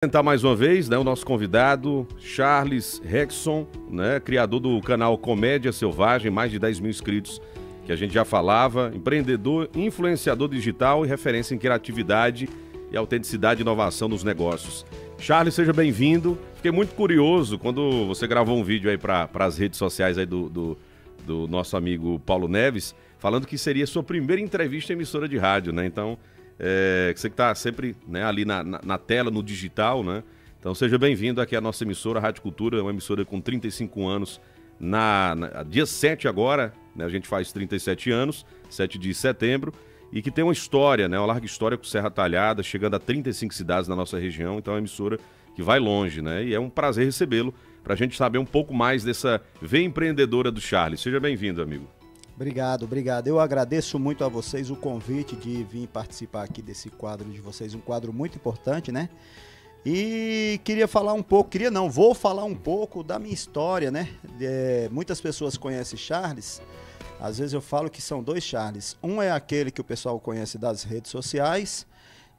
Apresentar mais uma vez, né, o nosso convidado, Charles Rexon, né, criador do canal Comédia Selvagem, mais de 10 mil inscritos, que a gente já falava, empreendedor, influenciador digital e referência em criatividade e autenticidade e inovação nos negócios. Charles, seja bem-vindo. Fiquei muito curioso quando você gravou um vídeo aí para as redes sociais aí do nosso amigo Paulo Neves, falando que seria sua primeira entrevista em emissora de rádio, né? Então, você que está sempre, né, ali na tela, no digital, né? Então seja bem-vindo aqui à nossa emissora, Rádio Cultura, uma emissora com 35 anos, dia 7 agora, né, a gente faz 37 anos, 7 de setembro, e que tem uma história, né, uma larga história com Serra Talhada, chegando a 35 cidades na nossa região, então é uma emissora que vai longe, né? E é um prazer recebê-lo, para a gente saber um pouco mais dessa veia empreendedora do Charles. Seja bem-vindo, amigo. Obrigado, obrigado. Eu agradeço muito a vocês o convite de vir participar aqui desse quadro de vocês, um quadro muito importante, né? E queria falar um pouco, vou falar um pouco da minha história, né? Muitas pessoas conhecem Charles, às vezes eu falo que são dois Charles. Um é aquele que o pessoal conhece das redes sociais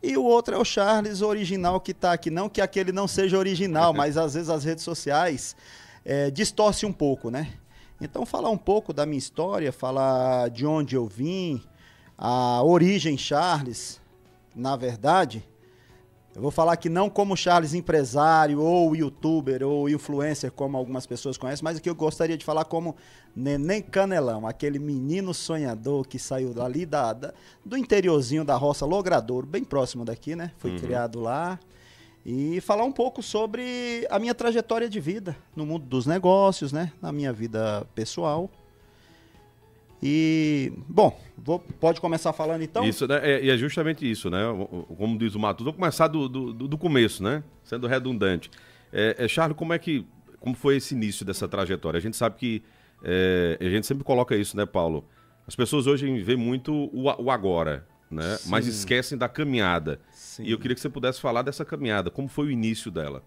e o outro é o Charles original que está aqui. Não que aquele não seja original, mas às vezes as redes sociais distorcem um pouco, né? Então, falar um pouco da minha história, falar de onde eu vim, a origem Charles, na verdade, eu vou falar que não como Charles empresário, ou youtuber, ou influencer, como algumas pessoas conhecem, mas aqui eu gostaria de falar como Neném Canelão, aquele menino sonhador que saiu ali do interiorzinho da roça Logradouro, bem próximo daqui, né? Fui criado lá. E falar um pouco sobre a minha trajetória de vida no mundo dos negócios, né? Na minha vida pessoal. E, bom, pode começar falando então? Isso, né? E é justamente isso, né? Como diz o Matos, vou começar do começo, né? Sendo redundante. Charles, como foi esse início dessa trajetória? A gente sabe que, a gente sempre coloca isso, né, Paulo? As pessoas hoje veem muito o agora, né? Mas esquecem da caminhada. Sim. E eu queria que você pudesse falar dessa caminhada, como foi o início dela.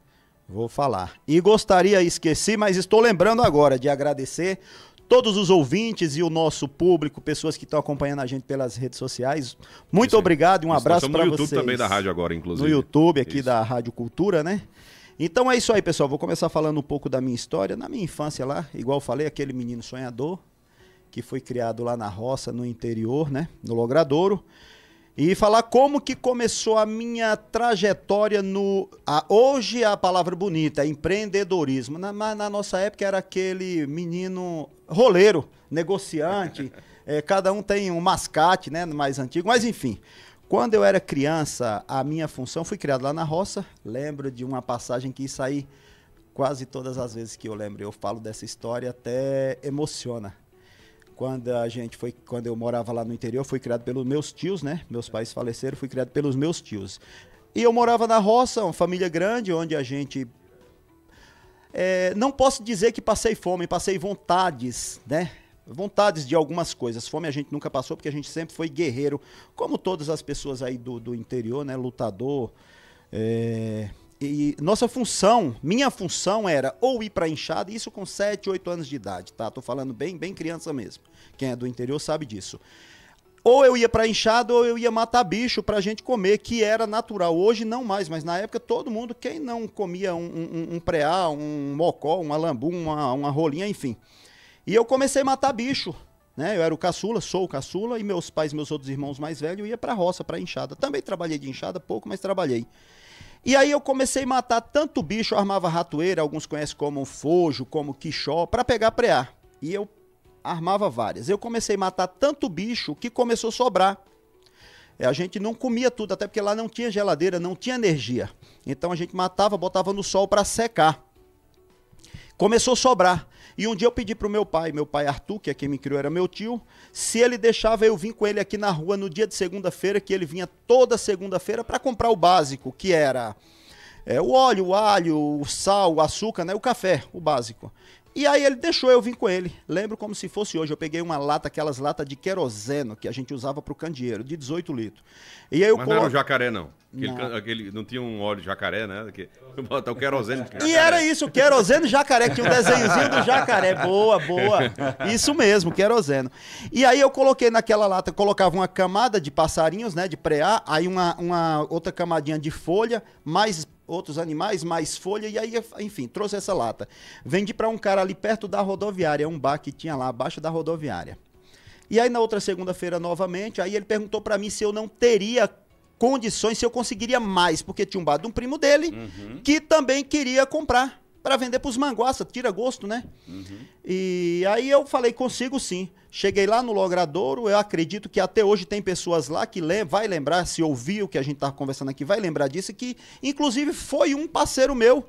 Vou falar. E gostaria, esqueci, mas estou lembrando agora de agradecer todos os ouvintes e o nosso público, pessoas que estão acompanhando a gente pelas redes sociais. Muito obrigado e um abraço para vocês. No YouTube também da rádio agora, inclusive. No YouTube aqui da Rádio Cultura, né? Então é isso aí, pessoal. Vou começar falando um pouco da minha história. Na minha infância lá, igual eu falei, aquele menino sonhador que foi criado lá na roça, no interior, né? No Logradouro. E falar como que começou a minha trajetória hoje a palavra bonita, é empreendedorismo. Na nossa época era aquele menino roleiro, negociante, cada um tem um mascate, né, mais antigo, mas enfim. Quando eu era criança, a minha função, fui criado lá na roça, lembro de uma passagem que isso aí, quase todas as vezes que eu lembro, eu falo dessa história, até emociona. Quando eu morava lá no interior, fui criado pelos meus tios, né? Meus pais faleceram, fui criado pelos meus tios. E eu morava na roça, uma família grande, onde a gente... não posso dizer que passei fome, passei vontades, né? Vontades de algumas coisas. Fome a gente nunca passou, porque a gente sempre foi guerreiro, como todas as pessoas aí do interior, né? Lutador. E minha função era ou ir para a enxada, isso com 7, 8 anos de idade, tá? Tô falando bem criança mesmo. Quem é do interior sabe disso. Ou eu ia para a enxada ou eu ia matar bicho pra gente comer, que era natural. Hoje não mais, mas na época todo mundo, quem não comia um preá, um mocó, um alambu, uma rolinha, enfim. E eu comecei a matar bicho, né? Eu era o caçula, sou o caçula, e meus pais, meus outros irmãos mais velhos, iam pra roça, pra enxada. Também trabalhei de enxada, pouco, mas trabalhei. E aí eu comecei a matar tanto bicho, eu armava ratoeira, alguns conhecem como fojo, como quixó, para pegar preá. E eu armava várias. Eu comecei a matar tanto bicho que começou a sobrar. A gente não comia tudo, até porque lá não tinha geladeira, não tinha energia. Então a gente matava, botava no sol para secar. Começou a sobrar. E um dia eu pedi pro meu pai Arthur, que é quem me criou, era meu tio, se ele deixava eu vir com ele aqui na rua no dia de segunda-feira, que ele vinha toda segunda-feira para comprar o básico, que era o óleo, o alho, o sal, o açúcar, né, o café, o básico. E aí ele deixou eu vir com ele. Lembro como se fosse hoje. Eu peguei uma lata, aquelas latas de queroseno que a gente usava pro candeeiro, de 18 litros. E aí Mas não era o jacaré, não. Não tinha um óleo de jacaré, né? Botar o querosene. E era isso, querosene jacaré, que tinha um desenhozinho do jacaré. Boa. Isso mesmo, queroseno. E aí eu coloquei naquela lata, colocava uma camada de passarinhos, né? De preá, aí uma outra camadinha de folha, mais outros animais, mais folha, e aí, enfim, trouxe essa lata. Vendi para um cara ali perto da rodoviária, um bar que tinha lá abaixo da rodoviária. E aí na outra segunda-feira novamente, aí ele perguntou para mim se eu não teria condições, se eu conseguiria mais, porque tinha um bar de um primo dele que também queria comprar para vender para os manguaça, tira gosto, né? E aí eu falei, consigo sim. Cheguei lá no Logradouro, eu acredito que até hoje tem pessoas lá que vai lembrar, se ouviu o que a gente estava conversando aqui, vai lembrar disso, que inclusive foi um parceiro meu.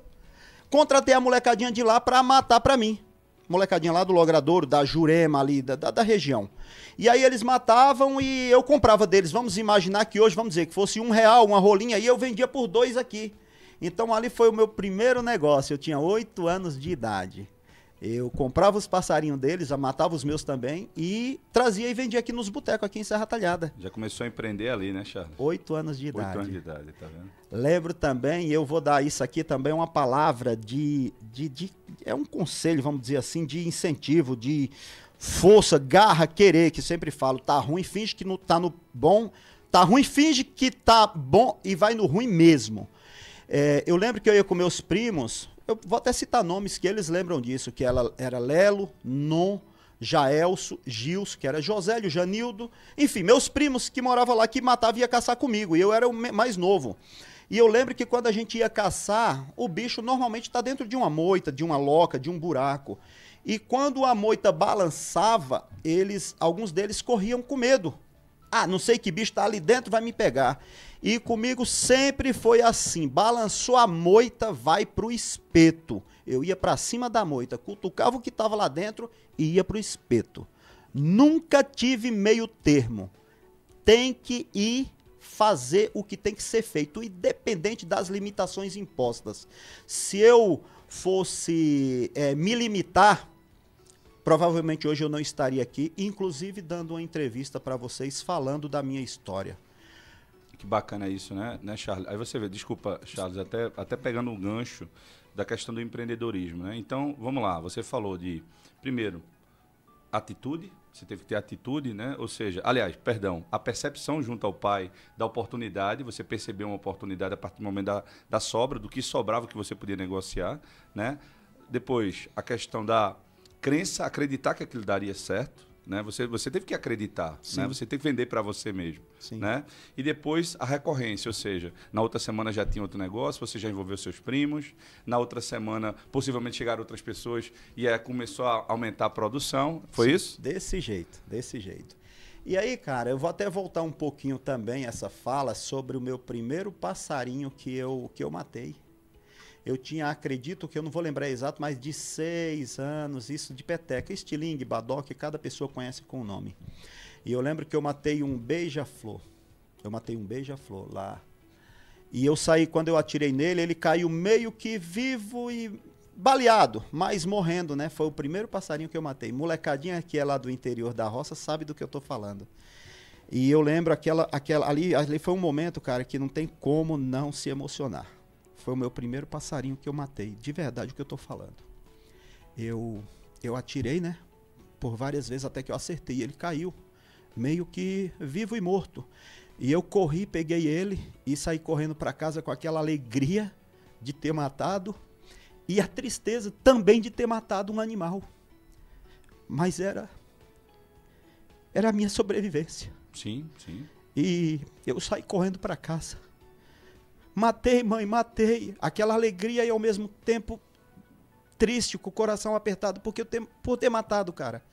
Contratei a molecadinha de lá para matar para mim. Molecadinha lá do Logradouro, da Jurema ali, da região. E aí eles matavam e eu comprava deles. Vamos imaginar que hoje, vamos dizer, que fosse R$1, uma rolinha, e eu vendia por 2 aqui. Então ali foi o meu primeiro negócio, eu tinha 8 anos de idade. Eu comprava os passarinhos deles, matava os meus também e trazia e vendia aqui nos botecos, aqui em Serra Talhada. Já começou a empreender ali, né, Charles? 8 anos de idade. 8 anos de idade, tá vendo? Lembro também, e eu vou dar isso aqui também, uma palavra é um conselho, vamos dizer assim, de incentivo, de força, garra, querer, que sempre falo, tá ruim, finge que não tá no bom, tá ruim, finge que tá bom e vai no ruim mesmo. Eu lembro que eu ia com meus primos, eu vou até citar nomes que eles lembram disso, que ela era Lelo, Non, Jaelso, Gilson, que era Josélio, Janildo, enfim, meus primos que moravam lá, que matavam e ia caçar comigo, e eu era o mais novo. E eu lembro que quando a gente ia caçar, o bicho normalmente está dentro de uma moita, de uma loca, de um buraco. E quando a moita balançava, alguns deles corriam com medo. Ah, não sei que bicho está ali dentro, vai me pegar. E comigo sempre foi assim, balançou a moita, vai pro espeto. Eu ia para cima da moita, cutucava o que estava lá dentro e ia pro espeto. Nunca tive meio termo. Tem que ir fazer o que tem que ser feito, independente das limitações impostas. Se eu fosse me limitar, provavelmente hoje eu não estaria aqui, inclusive dando uma entrevista para vocês falando da minha história. Que bacana isso, né, Charles? Aí você vê, desculpa, Charles, até pegando um gancho da questão do empreendedorismo, né? Então, vamos lá, você falou de, primeiro, atitude, você teve que ter atitude, né? Ou seja, aliás, perdão, a percepção junto ao pai da oportunidade, você percebeu uma oportunidade a partir do momento da sobra, do que sobrava que você podia negociar, né? Depois, a questão da crença, acreditar que aquilo daria certo, né? Você teve que acreditar, né? Você tem que vender para você mesmo, né? E depois a recorrência, ou seja, na outra semana já tinha outro negócio, você já envolveu seus primos, na outra semana possivelmente chegaram outras pessoas e começou a aumentar a produção, foi isso? Desse jeito, desse jeito. E aí, cara, eu vou até voltar um pouquinho também essa fala sobre o meu primeiro passarinho que eu matei. Eu tinha, acredito que eu não vou lembrar exato, mas de 6 anos, isso de peteca, estilingue, badoque, cada pessoa conhece com o nome. E eu lembro que eu matei um beija-flor. Eu matei um beija-flor lá. E eu saí, quando eu atirei nele, ele caiu meio que vivo e baleado, mas morrendo, né? Foi o primeiro passarinho que eu matei. Molecadinha que é lá do interior da roça sabe do que eu tô falando. E eu lembro ali foi um momento, cara, que não tem como não se emocionar. Foi o meu primeiro passarinho que eu matei, de verdade o que eu tô falando. Eu atirei, né, por várias vezes até que eu acertei, ele caiu, meio que vivo e morto. E eu corri, peguei ele e saí correndo para casa com aquela alegria de ter matado e a tristeza também de ter matado um animal. Mas era a minha sobrevivência. Sim, sim. E eu saí correndo para casa. Matei, mãe, matei. Aquela alegria e ao mesmo tempo triste, com o coração apertado, por ter matado, cara.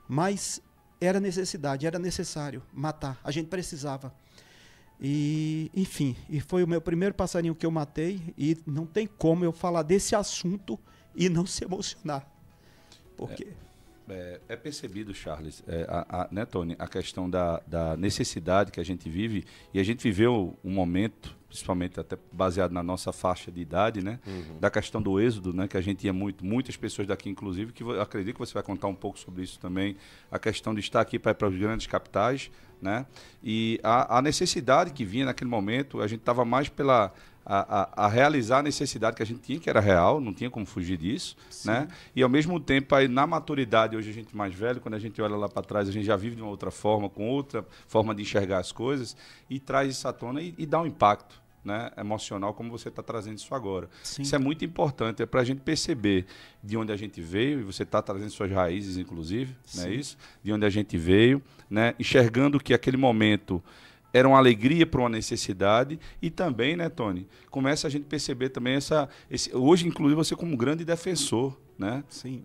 Mas era necessidade, era necessário matar. A gente precisava. E, enfim, e foi o meu primeiro passarinho que eu matei. E não tem como eu falar desse assunto e não se emocionar. Por quê? É percebido, Charles, né, Tony, a questão da necessidade que a gente vive, e a gente viveu um momento, principalmente até baseado na nossa faixa de idade, né, da questão do êxodo, né, que a gente ia muitas pessoas daqui, inclusive, que eu acredito que você vai contar um pouco sobre isso também, a questão de estar aqui para os grandes capitais, né, e a necessidade que vinha naquele momento, a gente estava mais a realizar a necessidade que a gente tinha, que era real, não tinha como fugir disso, né? E ao mesmo tempo, aí, na maturidade, hoje a gente mais velho, quando a gente olha lá para trás, a gente já vive de uma outra forma, com outra forma de enxergar as coisas, e traz isso à tona e dá um impacto, né, emocional, como você está trazendo isso agora. Sim. Isso é muito importante, é para a gente perceber de onde a gente veio, e você está trazendo suas raízes, inclusive, não é isso? De onde a gente veio, né, enxergando que aquele momento era uma alegria para uma necessidade e também, né, Tony, começa a gente perceber também hoje, inclusive, você como um grande defensor, né? Sim.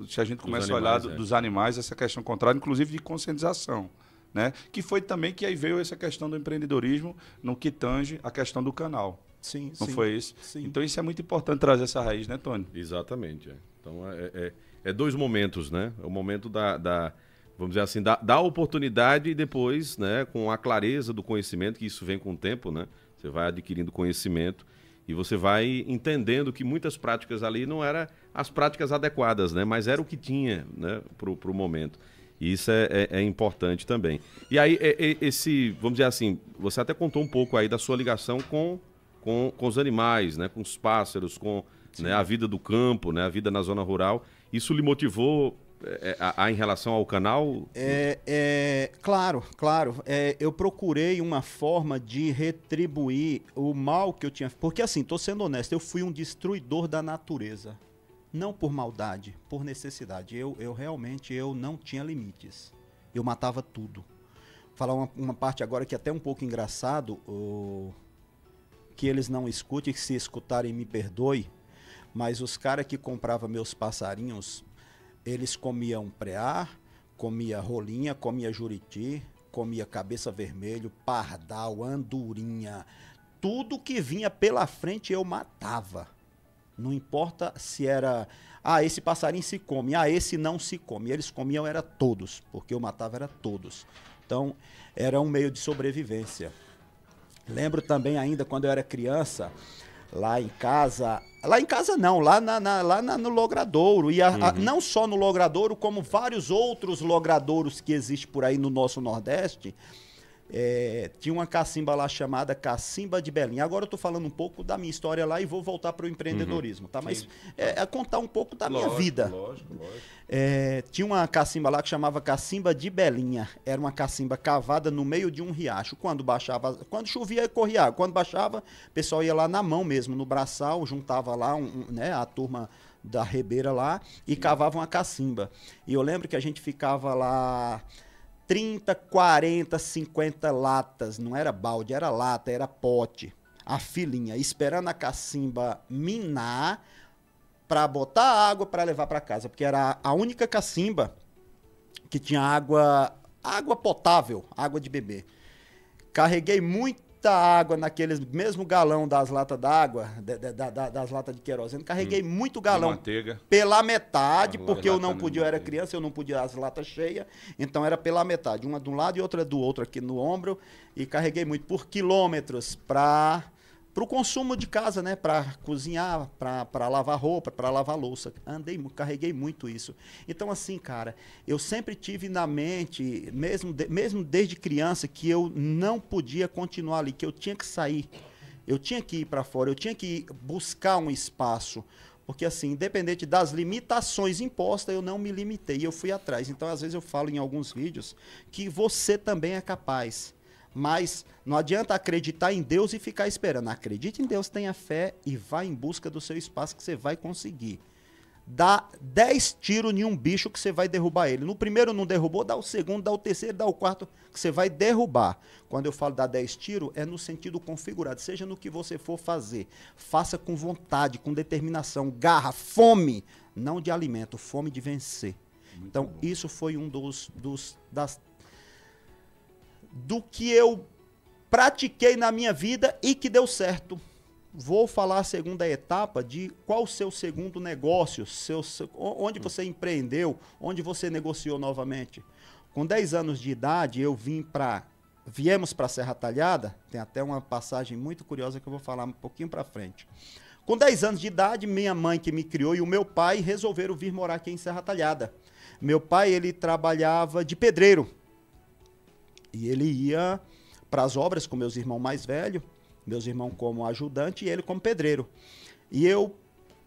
Se a gente começa a olhar dos animais, essa questão contrária, inclusive de conscientização. Né? Que foi também que aí veio essa questão do empreendedorismo no que tange a questão do canal. Sim, não foi isso? Sim. Então isso é muito importante trazer essa raiz, né, Tony? Exatamente. Então é dois momentos, né? É o momento vamos dizer assim, da oportunidade e depois, né, com a clareza do conhecimento, que isso vem com o tempo, né? Você vai adquirindo conhecimento e você vai entendendo que muitas práticas ali não eram as práticas adequadas, né? Mas era o que tinha, né, para o momento. E isso é importante também. E aí, vamos dizer assim, você até contou um pouco aí da sua ligação com os animais, né? Com os pássaros, com, né, a vida do campo, né? A vida na zona rural. Isso lhe motivou em relação ao canal? Claro. Eu procurei uma forma de retribuir o mal que eu tinha. Porque assim, tô sendo honesto, eu fui um destruidor da natureza. Não por maldade, por necessidade. Eu realmente não tinha limites. Eu matava tudo. Vou falar uma parte agora que é até um pouco engraçado, que eles não escutem, que se escutarem me perdoe, mas os caras que compravam meus passarinhos, eles comiam preá, comia rolinha, comia juriti, comia cabeça vermelho, pardal, andorinha. Tudo que vinha pela frente eu matava. Não importa se era, esse passarinho se come, esse não se come. Eles comiam, era todos, porque eu matava, era todos. Então, era um meio de sobrevivência. Lembro também ainda, quando eu era criança, lá em casa não, lá no logradouro. E não só no logradouro, como vários outros logradouros que existem por aí no nosso Nordeste. Tinha uma cacimba lá chamada Cacimba de Belinha. Agora eu tô falando um pouco da minha história lá e vou voltar para o empreendedorismo, tá? Mas contar um pouco da minha vida. Lógico. Tinha uma cacimba lá que chamava Cacimba de Belinha. Era uma cacimba cavada no meio de um riacho. Quando quando chovia, corria água. Quando baixava, o pessoal ia lá na mão mesmo, no braçal, juntava lá né, a turma da rebeira lá e cavava uma cacimba. E eu lembro que a gente ficava lá 30, 40, 50 latas, não era balde, era lata, era pote, a filinha, esperando a cacimba minar para botar água para levar para casa, porque era a única cacimba que tinha água potável, água de beber. Carreguei muita água naqueles mesmo galão das latas d'água, das latas de querosene. Carreguei muito galão pela metade, porque eu não podia, eu era criança, eu não podia as latas cheias, então era pela metade, uma de um lado e outra do outro aqui no ombro, e carreguei muito por quilômetros para o consumo de casa, né? Para cozinhar, para lavar roupa, para lavar louça. Carreguei muito isso. Então, assim, cara, eu sempre tive na mente, mesmo desde criança, que eu não podia continuar ali, que eu tinha que sair. Eu tinha que ir para fora, eu tinha que buscar um espaço. Porque, assim, independente das limitações impostas, eu não me limitei, eu fui atrás. Então, às vezes eu falo em alguns vídeos que você também é capaz. Mas não adianta acreditar em Deus e ficar esperando. Acredite em Deus, tenha fé e vá em busca do seu espaço que você vai conseguir. Dá 10 tiros em um bicho que você vai derrubar ele. No primeiro não derrubou, dá o segundo, dá o terceiro, dá o quarto, que você vai derrubar. Quando eu falo dar 10 tiros, é no sentido configurado. Seja no que você for fazer. Faça com vontade, com determinação, garra, fome. Não de alimento, fome de vencer. Muito então, bom. Isso foi um do que eu pratiquei na minha vida e que deu certo. Vou falar a segunda etapa de qual o seu segundo negócio, onde você empreendeu, onde você negociou novamente. Com 10 anos de idade, viemos para Serra Talhada, tem até uma passagem muito curiosa que eu vou falar um pouquinho para frente. Com 10 anos de idade, minha mãe que me criou e o meu pai resolveram vir morar aqui em Serra Talhada. Meu pai, ele trabalhava de pedreiro. E ele ia para as obras com meus irmãos mais velhos, meus irmãos como ajudante e ele como pedreiro. E eu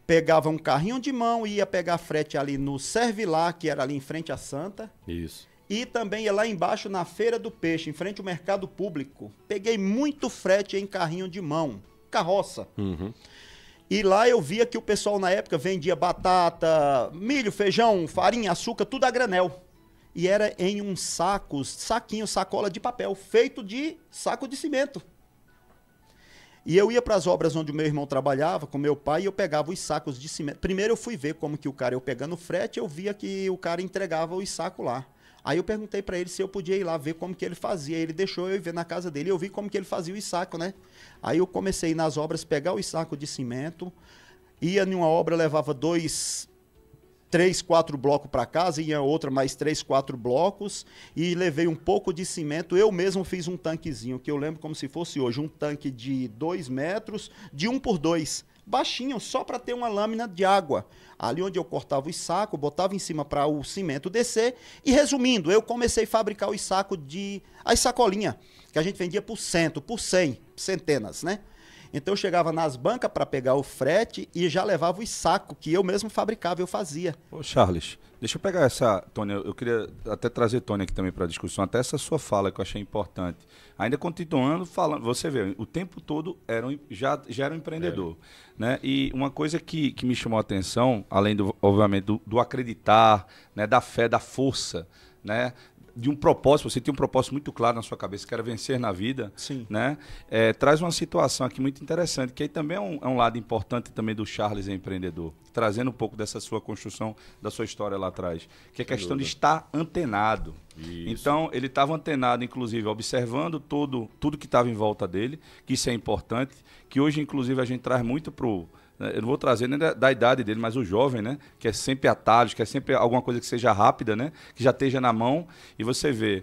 pegava um carrinho de mão e ia pegar frete ali no Servilar, que era ali em frente à Santa. Isso. E também ia lá embaixo na Feira do Peixe, em frente ao Mercado Público. Peguei muito frete em carrinho de mão, carroça. Uhum. E lá eu via que o pessoal na época vendia batata, milho, feijão, farinha, açúcar, tudo a granel. E era em uns saquinho, sacola de papel, feito de saco de cimento. E eu ia para as obras onde o meu irmão trabalhava, com meu pai, e eu pegava os sacos de cimento. Primeiro eu fui ver como que o cara, eu pegando frete, eu via que o cara entregava os sacos lá. Aí eu perguntei para ele se eu podia ir lá ver como que ele fazia. Ele deixou eu ir ver na casa dele, eu vi como que ele fazia os sacos, né? Aí eu comecei nas obras, pegar os sacos de cimento, ia em uma obra, levava 2, 3, 4 blocos para casa, ia outra mais 3, 4 blocos, e levei um pouco de cimento. Eu mesmo fiz um tanquezinho, que eu lembro como se fosse hoje, um tanque de 2 metros, de 1 por 2, baixinho, só para ter uma lâmina de água. Ali onde eu cortava os sacos, botava em cima para o cimento descer. E resumindo, eu comecei a fabricar os sacos as sacolinhas, que a gente vendia por 100, por 100, centenas, né? Então eu chegava nas bancas para pegar o frete e já levava os sacos que eu mesmo fabricava, eu fazia. Ô Charles, deixa eu pegar essa, Tônia, eu queria até trazer Tônia aqui também para a discussão, até essa sua fala que eu achei importante. Ainda continuando falando, você vê, o tempo todo já era um empreendedor, né? E uma coisa que me chamou a atenção, além obviamente do acreditar, né, da fé, da força, né, de um propósito, você tem um propósito muito claro na sua cabeça, que era vencer na vida, Sim. né? Traz uma situação aqui muito interessante, que aí também é um lado importante também do Charles empreendedor, trazendo um pouco dessa sua construção, da sua história lá atrás, que é a questão de estar antenado. Isso. Então, ele estava antenado, inclusive, observando tudo que estava em volta dele, que isso é importante, que hoje, inclusive, a gente traz muito para o... Eu não vou trazer nem da idade dele, mas o jovem, né? Que é sempre atalhos, que é sempre alguma coisa que seja rápida, né? Que já esteja na mão. E você vê,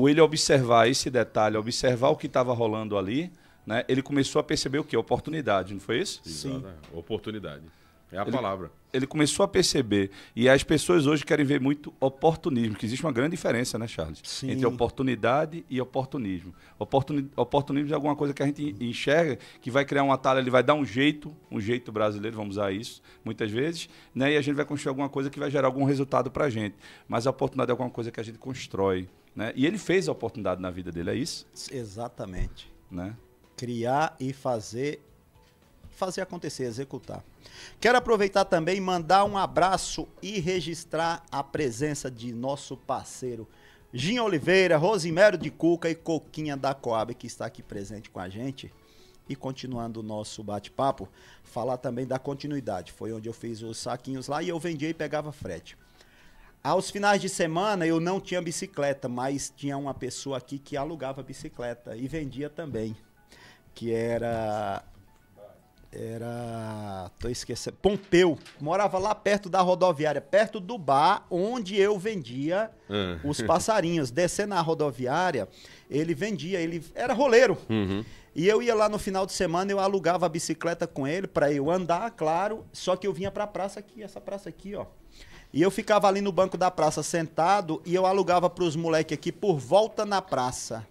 ele observar esse detalhe, observar o que estava rolando ali, né? Ele começou a perceber o quê? Oportunidade, não foi isso? Sim. Oportunidade. É a palavra. Ele começou a perceber. E as pessoas hoje querem ver muito oportunismo, que existe uma grande diferença, né, Charles? Sim. Entre oportunidade e oportunismo. Oportunismo é alguma coisa que a gente enxerga, que vai criar um atalho, ele vai dar um jeito brasileiro, vamos usar isso, muitas vezes, né? E a gente vai construir alguma coisa que vai gerar algum resultado para a gente. Mas a oportunidade é alguma coisa que a gente constrói, né? E ele fez a oportunidade na vida dele, é isso? Exatamente. Né? Criar e fazer acontecer, executar. Quero aproveitar também e mandar um abraço e registrar a presença de nosso parceiro Ginho Oliveira, Rosimério de Cuca e Coquinha da Coab, que está aqui presente com a gente. E continuando o nosso bate-papo, falar também da continuidade. Foi onde eu fiz os saquinhos lá e eu vendia e pegava frete. Aos finais de semana eu não tinha bicicleta, mas tinha uma pessoa aqui que alugava bicicleta e vendia também, que tô esquecendo, Pompeu, morava lá perto da rodoviária, perto do bar onde eu vendia os passarinhos. Descendo na rodoviária, ele vendia, ele era roleiro. Uhum. E eu ia lá no final de semana, eu alugava a bicicleta com ele para eu andar, claro, só que eu vinha para a praça aqui, essa praça aqui, ó. E eu ficava ali no banco da praça sentado e eu alugava para os moleques aqui por volta na praça.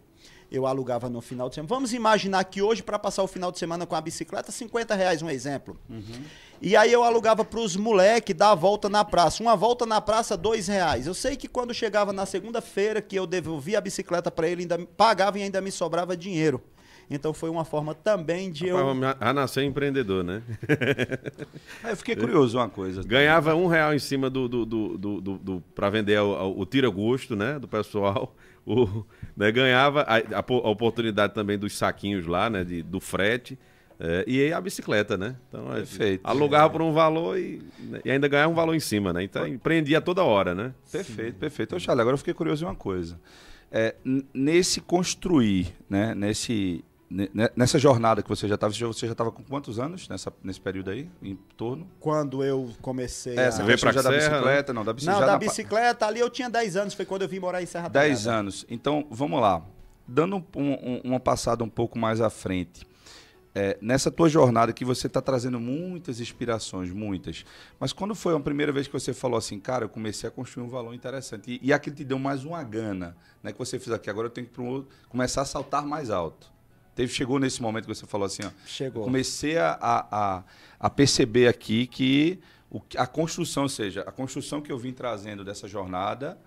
Eu alugava no final de semana. Vamos imaginar que hoje, para passar o final de semana com a bicicleta, R$50, um exemplo. Uhum. E aí eu alugava para os moleques dar a volta na praça. Uma volta na praça, R$2. Eu sei que quando chegava na segunda-feira, que eu devolvia a bicicleta para ele, ainda pagava e ainda me sobrava dinheiro. Então foi uma forma também de A nascer empreendedor, né? Eu fiquei curioso uma coisa. Ganhava R$1 em cima para vender o tira-gosto, né? Do pessoal. Né, ganhava a oportunidade também dos saquinhos lá, né? Do frete. E a bicicleta, né? Então, perfeito. Alugava por um valor e ainda ganhava um valor em cima, né? Então empreendia toda hora, né? Perfeito, perfeito. Ô, Charles, agora eu fiquei curioso em uma coisa. Nesse construir, né? Nessa jornada que você já estava com quantos anos nesse período aí, em torno? Quando eu comecei Você veio para da bicicleta? Não, da bicicleta. Não, da bicicleta ali eu tinha 10 anos, foi quando eu vim morar em Serra Talhada. 10 anos. Então, vamos lá. Dando uma passada um pouco mais à frente. Nessa tua jornada que você está trazendo muitas inspirações, muitas. Mas quando foi a primeira vez que você falou assim, cara, eu comecei a construir um valor interessante. E aquilo te deu mais uma gana, né? Que você fez aqui, agora eu tenho que começar a saltar mais alto. Chegou nesse momento que você falou assim, ó. Chegou. Comecei a perceber aqui que a construção, ou seja, a construção que eu vim trazendo dessa jornada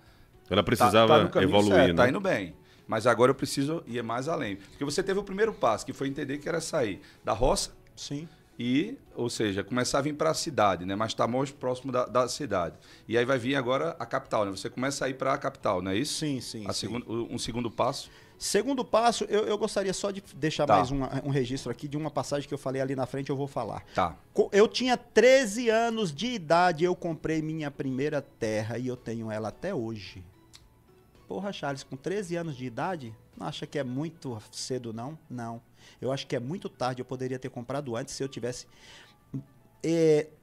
Ela precisava no caminho evoluir, certo, né? tá indo bem. Mas agora eu preciso ir mais além. Porque você teve o primeiro passo, que foi entender que era sair da roça Sim. e, ou seja, começar a vir para a cidade, né? Mas está mais próximo da cidade. E aí vai vir agora a capital, né? Você começa a ir para a capital, não é isso? Sim, sim. Um segundo passo? Segundo passo, eu gostaria só de deixar Tá. mais um registro aqui de uma passagem que eu falei ali na frente, eu vou falar. Tá. Eu tinha 13 anos de idade, eu comprei minha primeira terra e eu tenho ela até hoje. Porra, Charles, com 13 anos de idade, não acha que é muito cedo, não? Não. Eu acho que é muito tarde, eu poderia ter comprado antes se eu tivesse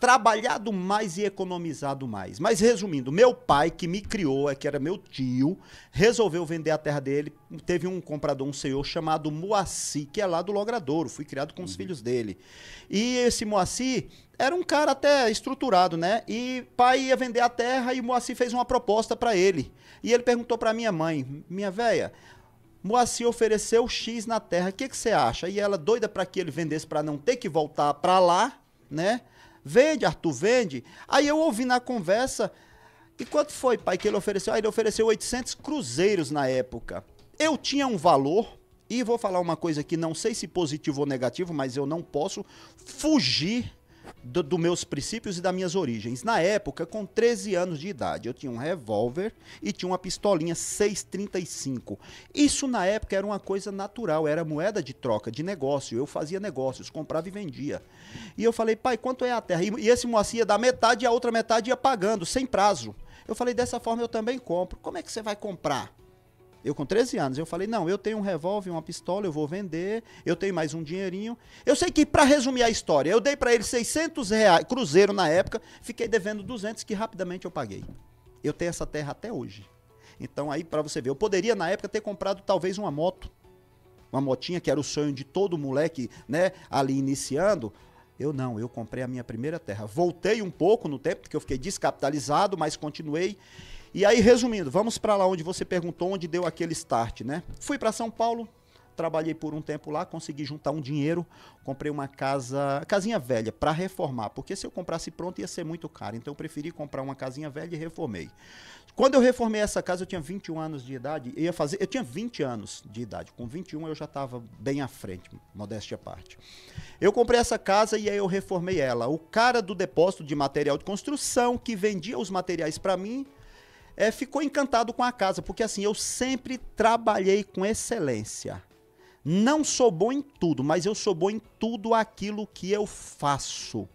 trabalhado mais e economizado mais. Mas resumindo, meu pai que me criou, que era meu tio, resolveu vender a terra dele. Teve um comprador, um senhor chamado Moacir, que é lá do Logradouro. Fui criado com os filhos dele. E esse Moacir era um cara até estruturado, né? E pai ia vender a terra e o Moacir fez uma proposta para ele. E ele perguntou para minha mãe, minha véia, Moacir ofereceu X na terra, o que você acha? E ela doida para que ele vendesse para não ter que voltar para lá, né? Vende, Arthur, vende. Aí eu ouvi na conversa, e quanto foi, pai, que ele ofereceu? Ele ofereceu 800 cruzeiros na época. Eu tinha um valor, e vou falar uma coisa aqui, não sei se positivo ou negativo, mas eu não posso fugir dos meus princípios e das minhas origens. Na época, com 13 anos de idade, eu tinha um revólver e tinha uma pistolinha 6,35. Isso na época era uma coisa natural, era moeda de troca, de negócio. Eu fazia negócios, comprava e vendia. E eu falei, pai, quanto é a terra? E esse Moacir ia dar metade e a outra metade ia pagando, sem prazo. Eu falei, dessa forma eu também compro. Como é que você vai comprar? Eu com 13 anos, eu falei, não, eu tenho um revólver, uma pistola, eu vou vender, eu tenho mais um dinheirinho. Eu sei que, para resumir a história, eu dei para ele 600 reais, cruzeiro na época, fiquei devendo 200 que rapidamente eu paguei. Eu tenho essa terra até hoje. Então aí, para você ver, eu poderia na época ter comprado talvez uma moto, uma motinha que era o sonho de todo moleque, né, ali iniciando. Eu comprei a minha primeira terra. Voltei um pouco no tempo, porque eu fiquei descapitalizado, mas continuei. E aí, resumindo, vamos para lá onde você perguntou, onde deu aquele start, né? Fui para São Paulo, trabalhei por um tempo lá, consegui juntar um dinheiro, comprei uma casinha velha para reformar, porque se eu comprasse pronto ia ser muito caro, então eu preferi comprar uma casinha velha e reformei. Quando eu reformei essa casa, eu tinha 21 anos de idade, eu tinha 20 anos de idade, com 21 eu já estava bem à frente, modéstia à parte. Eu comprei essa casa e aí eu reformei ela. O cara do depósito de material de construção, que vendia os materiais para mim, ficou encantado com a casa, porque assim, eu sempre trabalhei com excelência. Não sou bom em tudo, mas eu sou bom em tudo aquilo que eu faço.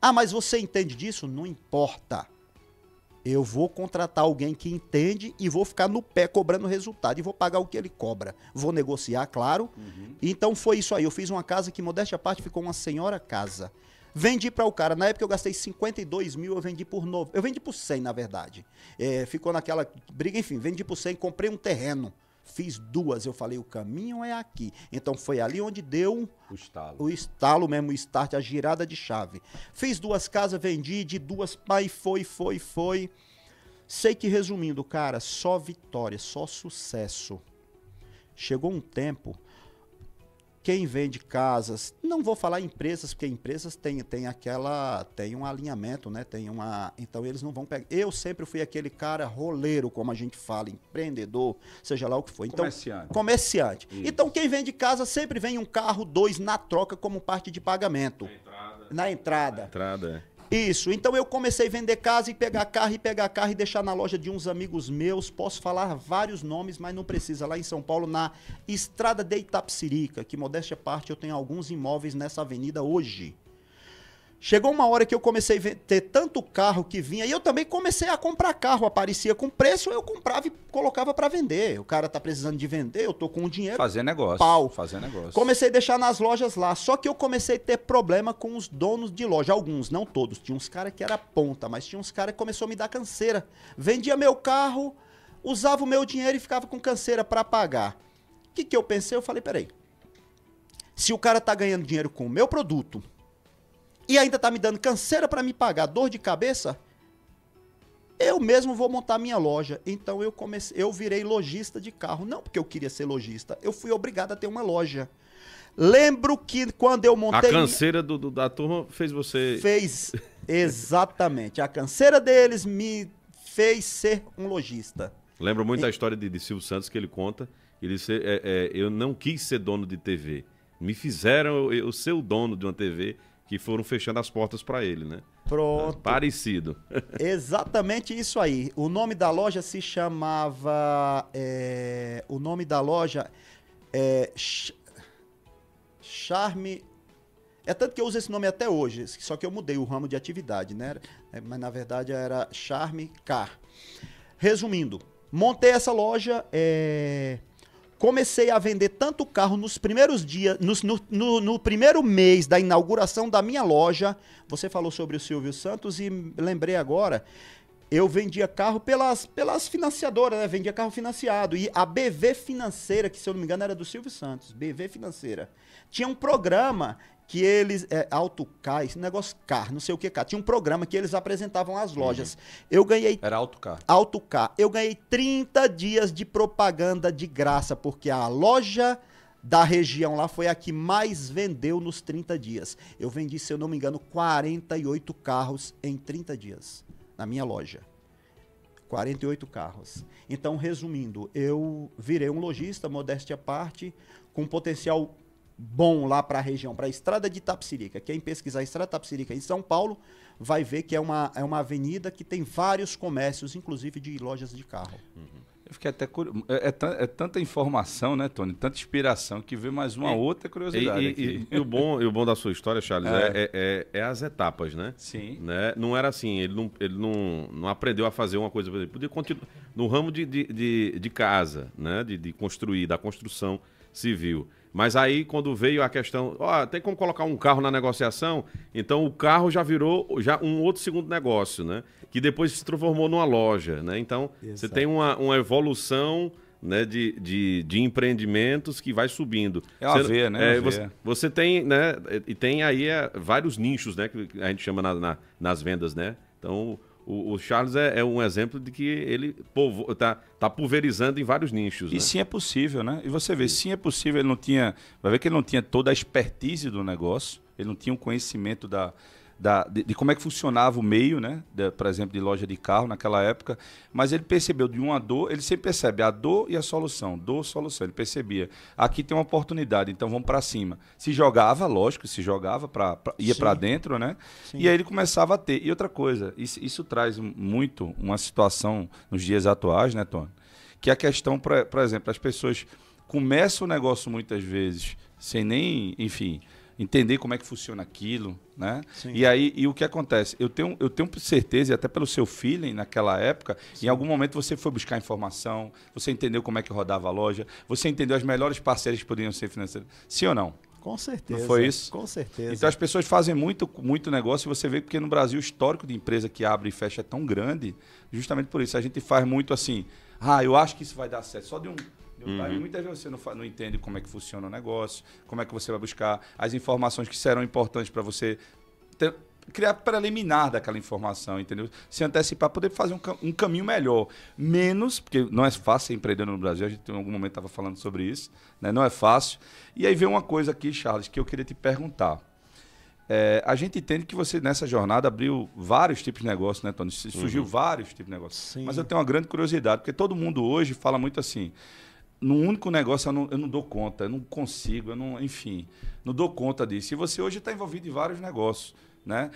Ah, mas você entende disso? Não importa. Eu vou contratar alguém que entende e vou ficar no pé cobrando resultado e vou pagar o que ele cobra. Vou negociar, claro. Então foi isso aí. Eu fiz uma casa que, modéstia à parte, ficou uma senhora casa. Vendi para o cara. Na época eu gastei 52 mil, eu vendi por 9. Eu vendi por 100, na verdade. Ficou naquela briga, enfim, vendi por 100, comprei um terreno. Fiz duas, eu falei, o caminho é aqui. Então foi ali onde deu o estalo mesmo, o start, a girada de chave. Fiz duas casas, vendi, de duas, pai, foi. Sei que, resumindo, cara, só vitória, só sucesso. Chegou um tempo, quem vende casas, não vou falar empresas, porque empresas tem um alinhamento, né? Então eles não vão pegar. Eu sempre fui aquele cara roleiro, como a gente fala, empreendedor, seja lá o que for. Então, comerciante. Isso. Então quem vende casa sempre vem um carro, 2 na troca como parte de pagamento. Na entrada. Isso, então eu comecei a vender casa e pegar carro e deixar na loja de uns amigos meus. Posso falar vários nomes, mas não precisa. Lá em São Paulo, na Estrada de Itapecerica, que, modéstia à parte, eu tenho alguns imóveis nessa avenida hoje. Chegou uma hora que eu comecei a ter tanto carro que vinha, e eu também comecei a comprar carro, aparecia com preço, eu comprava e colocava para vender. O cara tá precisando de vender, eu tô com o dinheiro. Fazer negócio. Fazer negócio. Comecei a deixar nas lojas lá, só que eu comecei a ter problema com os donos de loja, alguns, não todos. Tinha uns caras que era ponta, mas tinha uns caras que começou a me dar canseira. Vendia meu carro, usava o meu dinheiro e ficava com canseira para pagar. O que eu pensei? Eu falei, peraí, se o cara tá ganhando dinheiro com o meu produto, e ainda tá me dando canseira para me pagar, dor de cabeça, eu mesmo vou montar minha loja. Então eu virei lojista de carro. Não porque eu queria ser lojista, eu fui obrigado a ter uma loja. Lembro que quando eu montei... A canseira da turma fez você... Fez, exatamente. A canseira deles me fez ser um lojista? Lembro muito a história de Silvio Santos, que ele conta. Ele disse, eu não quis ser dono de TV. Me fizeram eu ser o dono de uma TV, que foram fechando as portas para ele, né? Pronto. Parecido. Exatamente isso aí. O nome da loja se chamava... o nome da loja é Charme... É tanto que eu uso esse nome até hoje, só que eu mudei o ramo de atividade, né? Mas na verdade era Charme Car. Resumindo, montei essa loja, comecei a vender tanto carro nos primeiros dias, no primeiro mês da inauguração da minha loja. Você falou sobre o Silvio Santos e lembrei agora, eu vendia carro pelas financiadoras, né? Vendia carro financiado. E a BV Financeira, que se eu não me engano era do Silvio Santos, BV Financeira, tinha um programa que eles, Autocar, esse negócio car, não sei o que car, tinha um programa que eles apresentavam as lojas. Eu ganhei... Era Autocar. Autocar. Eu ganhei 30 dias de propaganda de graça, porque a loja da região lá foi a que mais vendeu nos 30 dias. Eu vendi, se eu não me engano, 48 carros em 30 dias, na minha loja. 48 carros. Então, resumindo, eu virei um lojista, modéstia à parte, com potencial bom lá para a região, para a Estrada de Itapecerica. Quem pesquisar a Estrada de Itapecerica em São Paulo vai ver que é uma avenida que tem vários comércios, inclusive de lojas de carro. Eu fiquei até curioso. É tanta informação, né, Tony? Tanta inspiração que veio mais uma outra curiosidade aqui. E o bom da sua história, Charles, é as etapas, né? Sim. Né? Não era assim, ele não aprendeu a fazer uma coisa, podia continuar no ramo de casa, né? De construir, da construção civil. Mas aí, quando veio a questão, tem como colocar um carro na negociação? Então, o carro já virou um outro segundo negócio, né? Que depois se transformou numa loja, né? Então, Exato. Você tem uma evolução, né, de empreendimentos que vai subindo. É uma veia, né? Você tem, né? E tem aí vários nichos, né? Que a gente chama nas vendas, né? Então, o Charles é um exemplo de que ele tá pulverizando em vários nichos. E né? sim é possível, né? E você vê, sim é possível, ele não tinha... Vai ver que ele não tinha toda a expertise do negócio, ele não tinha um conhecimento de como é que funcionava o meio, né? Por exemplo, de loja de carro naquela época, mas ele percebeu de uma dor, ele sempre percebe a dor e a solução, dor, solução, ele percebia, aqui tem uma oportunidade, então vamos para cima. Se jogava, lógico, ia para dentro, né? Sim. E aí ele começava a ter. E outra coisa, isso traz muito uma situação nos dias atuais, né, Tony? Que a questão, por exemplo, as pessoas começam o negócio muitas vezes sem nem, enfim... entender como é que funciona aquilo, né? Sim. E o que acontece? Eu tenho certeza, e até pelo seu feeling naquela época, sim, em algum momento você foi buscar informação, você entendeu como é que rodava a loja, você entendeu as melhores parceiras que poderiam ser financeiras. Sim ou não? Com certeza. Não foi isso? Com certeza. Então as pessoas fazem muito negócio e você vê porque no Brasil o histórico de empresa que abre e fecha é tão grande, justamente por isso. A gente faz muito assim, eu acho que isso vai dar certo. Só de um... Muitas vezes você não entende como é que funciona o negócio, como é que você vai buscar as informações que serão importantes para você criar preliminar daquela informação, entendeu? Se antecipar, poder fazer um caminho melhor. Menos, porque não é fácil ser empreendedor no Brasil, a gente em algum momento estava falando sobre isso, né? Não é fácil. E aí vem uma coisa aqui, Charles, que eu queria te perguntar. A gente entende que você, nessa jornada, abriu vários tipos de negócio, né, Tony? Surgiu vários tipos de negócio. Sim. Mas eu tenho uma grande curiosidade, porque todo mundo hoje fala muito assim... No único negócio eu não dou conta, eu não consigo, enfim, não dou conta disso. E você hoje está envolvido em vários negócios, né?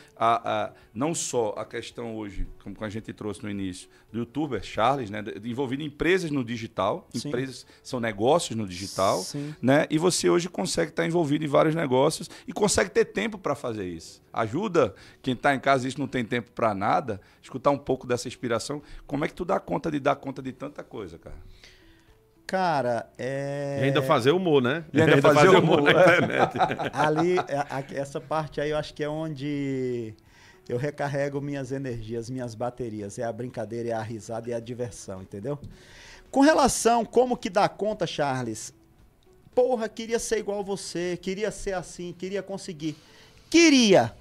Não só a questão hoje, como a gente trouxe no início, do youtuber Charles, né? Envolvido em empresas no digital, sim, empresas são negócios no digital, sim, né? E você hoje consegue estar envolvido em vários negócios e consegue ter tempo para fazer isso. Ajuda quem está em casa e não tem tempo para nada, escutar um pouco dessa inspiração. Como é que tu dá conta de tanta coisa, cara? Cara, E ainda fazer humor, né? E ainda fazer humor na internet. Ali, essa parte aí eu acho que é onde eu recarrego minhas energias, minhas baterias. É a brincadeira, é a risada e a diversão, entendeu? Com relação como que dá conta, Charles? Porra, queria ser igual você, queria ser assim, queria conseguir. Queria.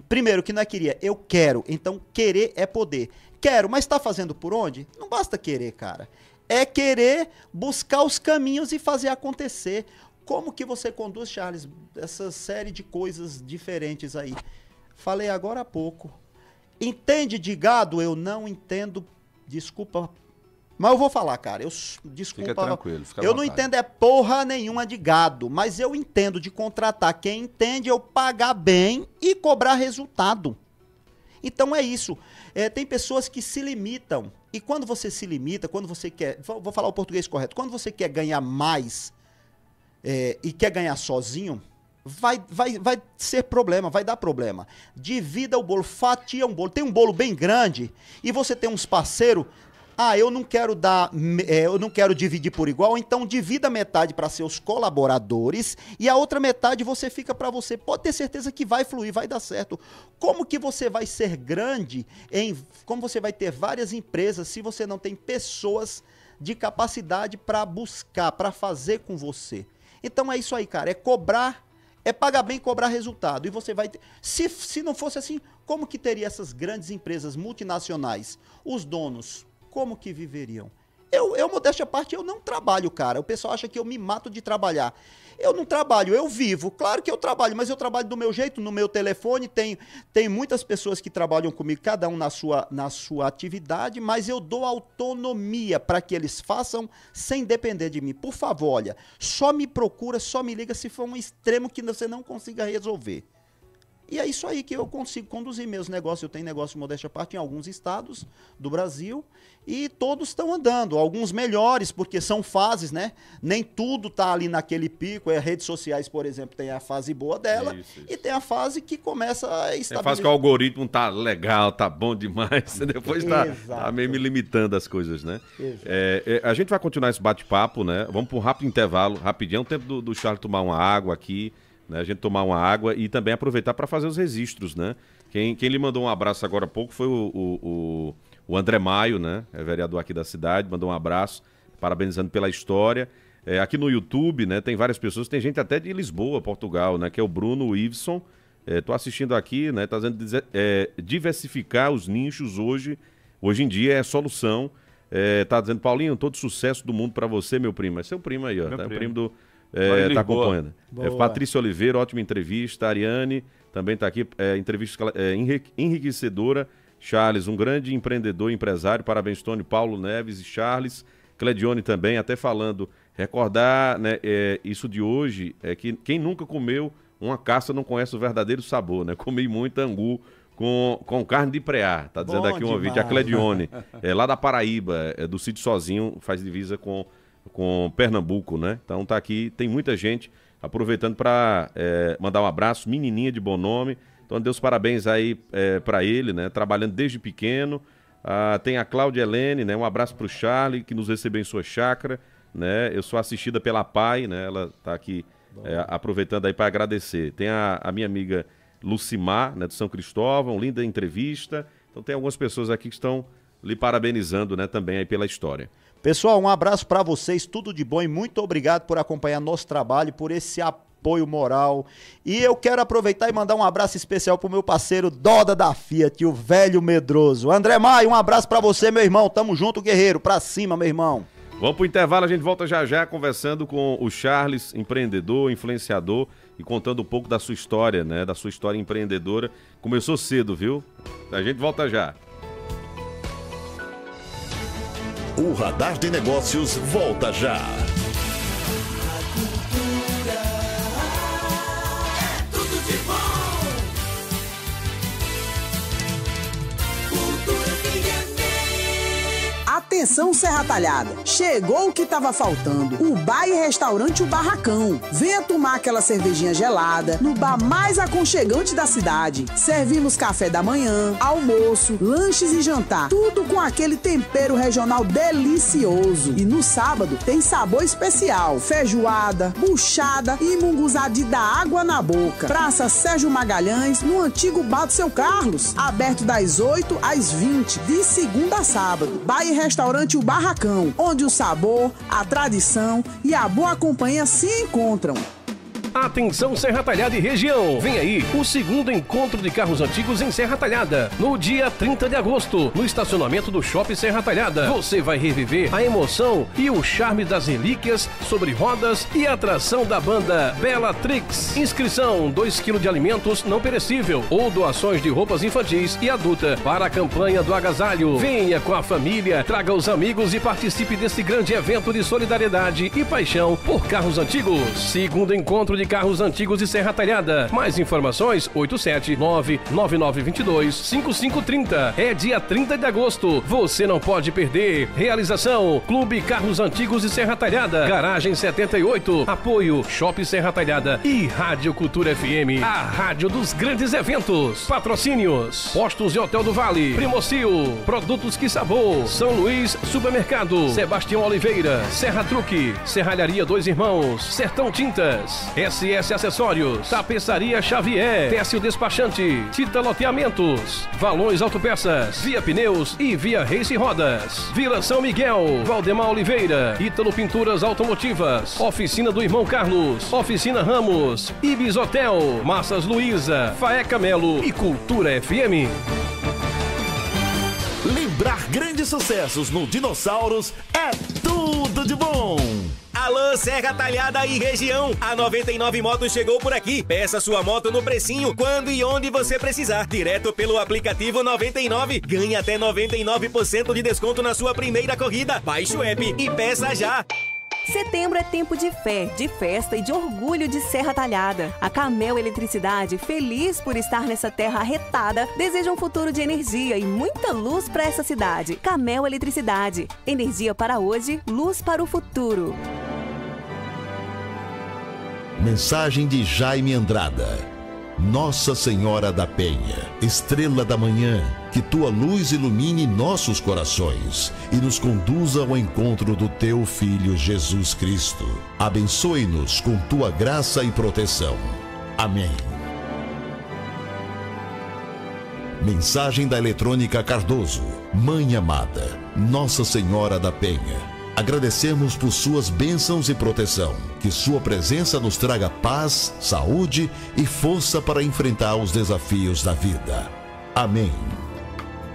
Primeiro, que não é queria, eu quero. Então, querer é poder. Quero, mas tá fazendo por onde? Não basta querer, cara. É querer buscar os caminhos e fazer acontecer. Como que você conduz, Charles, essa série de coisas diferentes aí? Falei agora há pouco. Entende de gado? Eu não entendo, desculpa, mas eu vou falar, cara, desculpa. Fica tranquilo, fica à eu não vontade. entendo porra nenhuma de gado, mas eu entendo de contratar quem entende, eu pagar bem e cobrar resultado. Então é isso. Tem pessoas que se limitam, e quando você se limita, quando você quer, vou falar o português correto, quando você quer ganhar mais e quer ganhar sozinho, vai ser problema, vai dar problema. Divida o bolo, fatia um bolo. Tem um bolo bem grande e você tem uns parceiros. Eu não quero dividir por igual, então divida metade para seus colaboradores e a outra metade você fica para você. Pode ter certeza que vai fluir, vai dar certo. Como que você vai ser grande, como você vai ter várias empresas se você não tem pessoas de capacidade para buscar, para fazer com você? Então é isso aí, cara, é cobrar, é pagar bem e cobrar resultado. E você vai ter... Se não fosse assim, como que teria essas grandes empresas multinacionais? Os donos, como que viveriam? Eu, modéstia à parte, eu não trabalho, cara. O pessoal acha que eu me mato de trabalhar. Eu não trabalho, eu vivo. Claro que eu trabalho, mas eu trabalho do meu jeito, no meu telefone. Tem muitas pessoas que trabalham comigo, cada um na sua atividade, mas eu dou autonomia para que eles façam sem depender de mim. Por favor, olha, só me procura, só me liga se for um extremo que você não consiga resolver. E é isso aí que eu consigo conduzir meus negócios. Eu tenho negócio, modéstia à parte, em alguns estados do Brasil e todos estão andando. Alguns melhores, porque são fases, né? Nem tudo tá ali naquele pico. Redes sociais, por exemplo, tem a fase boa dela Isso. E tem a fase que começa a É estabilizar. fase que o algoritmo tá legal, tá bom demais. Depois tá meio me limitando as coisas, né? A gente vai continuar esse bate-papo, né? Vamos para um rápido intervalo, rapidinho. É o tempo do Charles tomar uma água aqui. Né, a gente tomar uma água e também aproveitar para fazer os registros, né? Quem lhe mandou um abraço agora há pouco foi o André Maio, né? É vereador aqui da cidade, mandou um abraço, parabenizando pela história. Aqui no YouTube, né? Tem várias pessoas, tem gente até de Lisboa, Portugal, né? Que é o Bruno Iveson. Tô assistindo aqui, né? Tá dizendo diversificar os nichos hoje em dia é solução. Tá dizendo, Paulinho, todo sucesso do mundo para você, meu primo. É seu primo aí, ó. Tá? O primo do... tá acompanhando. Patrícia Oliveira, ótima entrevista. Ariane também está aqui, entrevista enriquecedora. Charles, um grande empreendedor, empresário. Parabéns, Tony, Paulo Neves e Charles. Cledione também, até falando, recordar, né, isso de hoje, é que quem nunca comeu uma caça não conhece o verdadeiro sabor, né? Comi muito angu com carne de preá, tá dizendo aqui um ouvinte, a Cledione, lá da Paraíba, do sítio Sozinho, faz divisa com Pernambuco, né? Então tá aqui, tem muita gente aproveitando para mandar um abraço, menininha de bom nome. Então dê os parabéns aí para ele, né? Trabalhando desde pequeno. Tem a Cláudia Helene, né? Um abraço pro Charlie, que nos recebeu em sua chácara, né? Eu sou assistida pela PAI, né? Ela tá aqui aproveitando aí para agradecer. Tem a minha amiga Lucimar, né? Do São Cristóvão, linda entrevista. Então tem algumas pessoas aqui que estão lhe parabenizando, né? Também aí pela história. Pessoal, um abraço para vocês, tudo de bom e muito obrigado por acompanhar nosso trabalho, por esse apoio moral. E eu quero aproveitar e mandar um abraço especial pro meu parceiro Doda da Fiat, o velho medroso. André Maio, um abraço para você, meu irmão. Tamo junto, guerreiro. Pra cima, meu irmão. Vamos pro intervalo, a gente volta já conversando com o Charles, empreendedor, influenciador e contando um pouco da sua história, né? Da sua história empreendedora. Começou cedo, viu? A gente volta já. O Radar de Negócios volta já. Atenção, Serra Talhada, chegou o que estava faltando, o bar e restaurante O Barracão. Venha tomar aquela cervejinha gelada no bar mais aconchegante da cidade. Servimos café da manhã, almoço, lanches e jantar, tudo com aquele tempero regional delicioso. E no sábado tem sabor especial, feijoada, buchada e munguzá de dar água na boca. Praça Sérgio Magalhães, no antigo bar do Seu Carlos, aberto das 8 às 20, de segunda a sábado. Bar e restaurante O Barracão, onde o sabor, a tradição e a boa companhia se encontram. Atenção Serra Talhada e região. Vem aí o segundo encontro de carros antigos em Serra Talhada. No dia 30 de agosto, no estacionamento do Shopping Serra Talhada. Você vai reviver a emoção e o charme das relíquias sobre rodas e a atração da banda Bellatrix. Inscrição: 2 kg de alimentos não perecível ou doações de roupas infantis e adulta para a campanha do agasalho. Venha com a família, traga os amigos e participe desse grande evento de solidariedade e paixão por carros antigos. Segundo encontro de carros antigos de Serra Talhada. Mais informações: 879-9922-5530. É dia 30 de agosto. Você não pode perder. Realização: Clube Carros Antigos de Serra Talhada. Garagem 78. Apoio: Shopping Serra Talhada e Rádio Cultura FM, a rádio dos grandes eventos. Patrocínios: Postos e Hotel do Vale, Primocil, Produtos Que Sabor, São Luís Supermercado, Sebastião Oliveira, Serra Truque, Serralharia Dois Irmãos, Sertão Tintas, SS Acessórios, Tapeçaria Xavier, Técio Despachante, Tita Loteamentos, Valões Autopeças, Via Pneus e Via Race Rodas, Vila São Miguel, Valdemar Oliveira, Ítalo Pinturas Automotivas, Oficina do Irmão Carlos, Oficina Ramos, Ibis Hotel, Massas Luiza, Faeca Melo e Cultura FM. Lembrar grandes sucessos no Dinossauros é tudo de bom. Alô, Serra Talhada e região. A 99 Motos chegou por aqui. Peça sua moto no precinho, quando e onde você precisar. Direto pelo aplicativo 99. Ganhe até 99% de desconto na sua primeira corrida. Baixe o app e peça já. Setembro é tempo de fé, de festa e de orgulho de Serra Talhada. A Camel Eletricidade, feliz por estar nessa terra arretada, deseja um futuro de energia e muita luz para essa cidade. Camel Eletricidade, energia para hoje, luz para o futuro. Mensagem de Jaime Andrada. Nossa Senhora da Penha, estrela da manhã, que tua luz ilumine nossos corações e nos conduza ao encontro do teu Filho Jesus Cristo. Abençoe-nos com tua graça e proteção. Amém. Mensagem da Eletrônica Cardoso. Mãe amada, Nossa Senhora da Penha, agradecemos por suas bênçãos e proteção. Que sua presença nos traga paz, saúde e força para enfrentar os desafios da vida. Amém.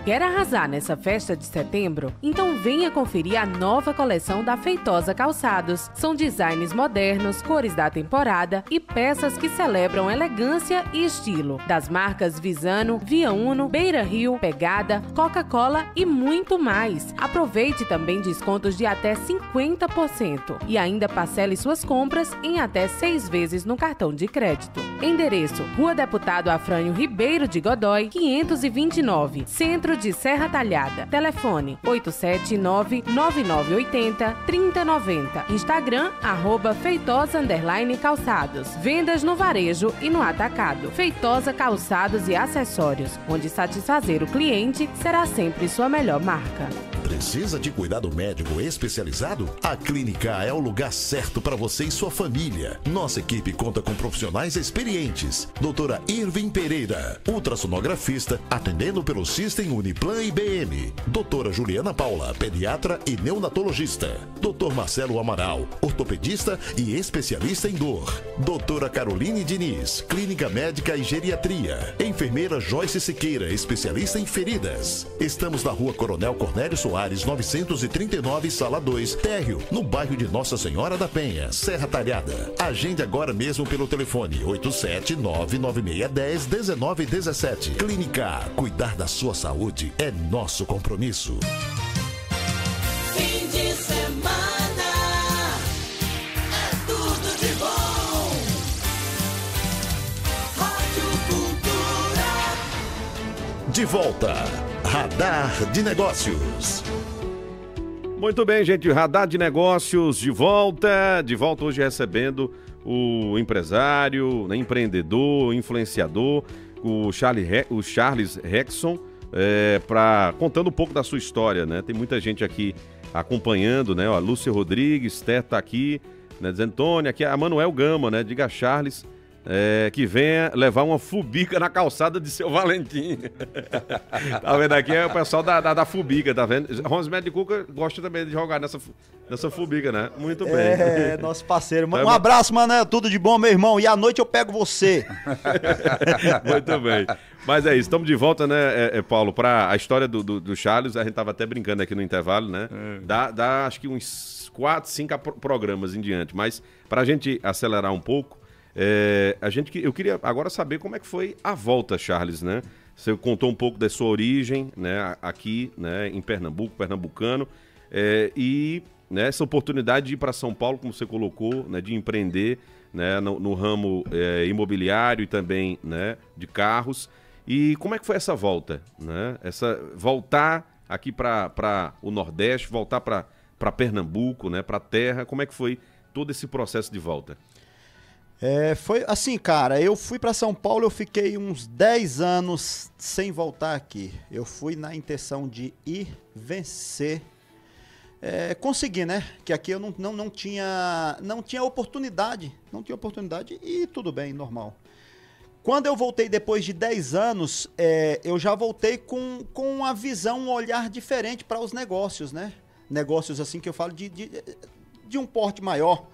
Quer arrasar nessa festa de setembro? Então venha conferir a nova coleção da Feitosa Calçados. São designs modernos, cores da temporada e peças que celebram elegância e estilo. Das marcas Visano, Via Uno, Beira Rio, Pegada, Coca-Cola e muito mais. Aproveite também descontos de até 50% e ainda parcele suas compras em até 6 vezes no cartão de crédito. Endereço: Rua Deputado Afrânio Ribeiro de Godói, 529, Centro de Serra Talhada. Telefone: 879-9980-3090. Instagram: @feitosa_calçados. Vendas no varejo e no atacado. Feitosa Calçados e Acessórios, onde satisfazer o cliente será sempre sua melhor marca. Precisa de cuidado médico especializado? A Clínica A é o lugar certo para você e sua família. Nossa equipe conta com profissionais experientes. Doutora Irving Pereira, ultrassonografista, atendendo pelo System Uniplan IBM. Doutora Juliana Paula, pediatra e neonatologista. Doutor Marcelo Amaral, ortopedista e especialista em dor. Doutora Caroline Diniz, clínica médica e geriatria. Enfermeira Joyce Siqueira, especialista em feridas. Estamos na Rua Coronel Cornélio Soares, 939, Sala 2, térreo, no bairro de Nossa Senhora da Penha, Serra Talhada. Agende agora mesmo pelo telefone 87996101917. Clínica A, cuidar da sua saúde é nosso compromisso. Fim de semana é tudo de bom. Rádio Cultura. De volta, Radar de Negócios. Muito bem, gente, Radar de Negócios de volta hoje recebendo o empresário, né, empreendedor, influenciador, o Charles Rexson, contando um pouco da sua história, né? Tem muita gente aqui acompanhando, né? Ó, Lúcia Rodrigues, Esther tá aqui, né? Dizendo, Tony, aqui é a Manuel Gama, né? Diga a Charles que venha levar uma fubica na calçada de seu Valentim. Tá vendo aqui? É o pessoal da fubica, tá vendo? Rosmédio de Cuca gosta também de jogar nessa fubica, né? Muito bem. É, nosso parceiro. Um abraço, Mané. Tudo de bom, meu irmão. E à noite eu pego você. Muito bem. Mas é isso, estamos de volta, né, Paulo, para a história do Charles. A gente tava até brincando aqui no intervalo, né? Dá acho que uns 4, 5 programas em diante. Mas para a gente acelerar um pouco, eu queria agora saber como é que foi a volta, Charles, né? Você contou um pouco da sua origem, né, aqui, né, em Pernambuco, pernambucano, e né, essa oportunidade de ir para São Paulo, como você colocou, né, de empreender, né, no ramo imobiliário e também, né, de carros. E como é que foi essa volta, né? Voltar aqui para o Nordeste, voltar para Pernambuco, né, para a terra, como é que foi todo esse processo de volta? Foi assim, cara, eu fui para São Paulo, eu fiquei uns 10 anos sem voltar aqui. Eu fui na intenção de ir vencer, consegui, né? Que aqui eu não tinha oportunidade, e tudo bem, normal. Quando eu voltei depois de 10 anos, eu já voltei com uma visão, um olhar diferente para os negócios, né? Negócios assim que eu falo de um porte maior.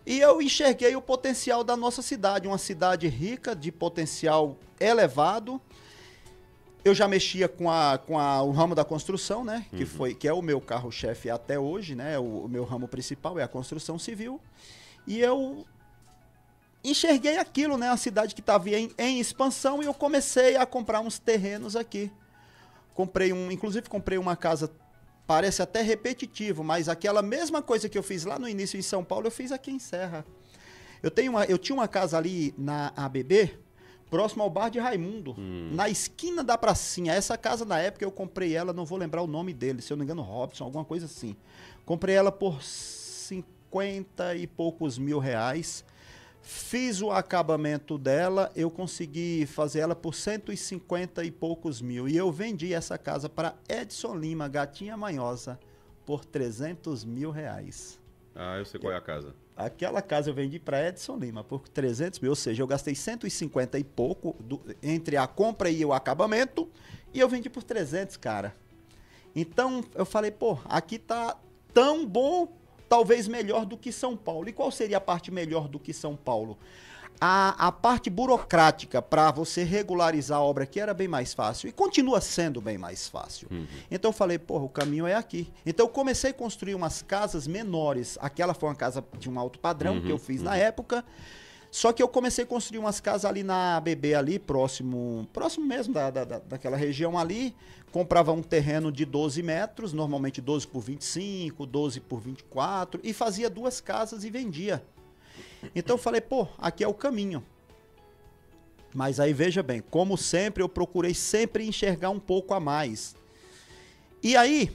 E eu enxerguei o potencial da nossa cidade, uma cidade rica, de potencial elevado. Eu já mexia com o ramo da construção, né? Que é o meu carro-chefe até hoje, né? O meu ramo principal é a construção civil. E eu enxerguei aquilo, né? A cidade que estava em expansão, e eu comecei a comprar uns terrenos aqui. Inclusive comprei uma casa. Parece até repetitivo, mas aquela mesma coisa que eu fiz lá no início em São Paulo, eu fiz aqui em Serra. Eu tinha uma casa ali na ABB, próximo ao Bar de Raimundo, na esquina da pracinha. Essa casa, na época, eu comprei ela, não vou lembrar o nome dele, se eu não me engano, Robson, alguma coisa assim. Comprei ela por 50 e poucos mil reais. Fiz o acabamento dela, eu consegui fazer ela por 150 e poucos mil. E eu vendi essa casa para Edson Lima, Gatinha Manhosa, por 300 mil reais. Ah, eu sei qual é a casa. Aquela casa eu vendi para Edson Lima por 300 mil, ou seja, eu gastei 150 e pouco entre a compra e o acabamento, e eu vendi por 300, cara. Então, eu falei, pô, aqui tá tão bom, talvez melhor do que São Paulo. E qual seria a parte melhor do que São Paulo? A parte burocrática para você regularizar a obra aqui era bem mais fácil. E continua sendo bem mais fácil. Então eu falei, porra, o caminho é aqui. Então eu comecei a construir umas casas menores. Aquela foi uma casa de um alto padrão que eu fiz na época. Só que eu comecei a construir umas casas ali na ABB, ali, próximo mesmo daquela região ali. Comprava um terreno de 12 metros, normalmente 12 por 25, 12 por 24, e fazia 2 casas e vendia. Então eu falei, pô, aqui é o caminho. Mas aí veja bem, como sempre, eu procurei sempre enxergar um pouco a mais. E aí,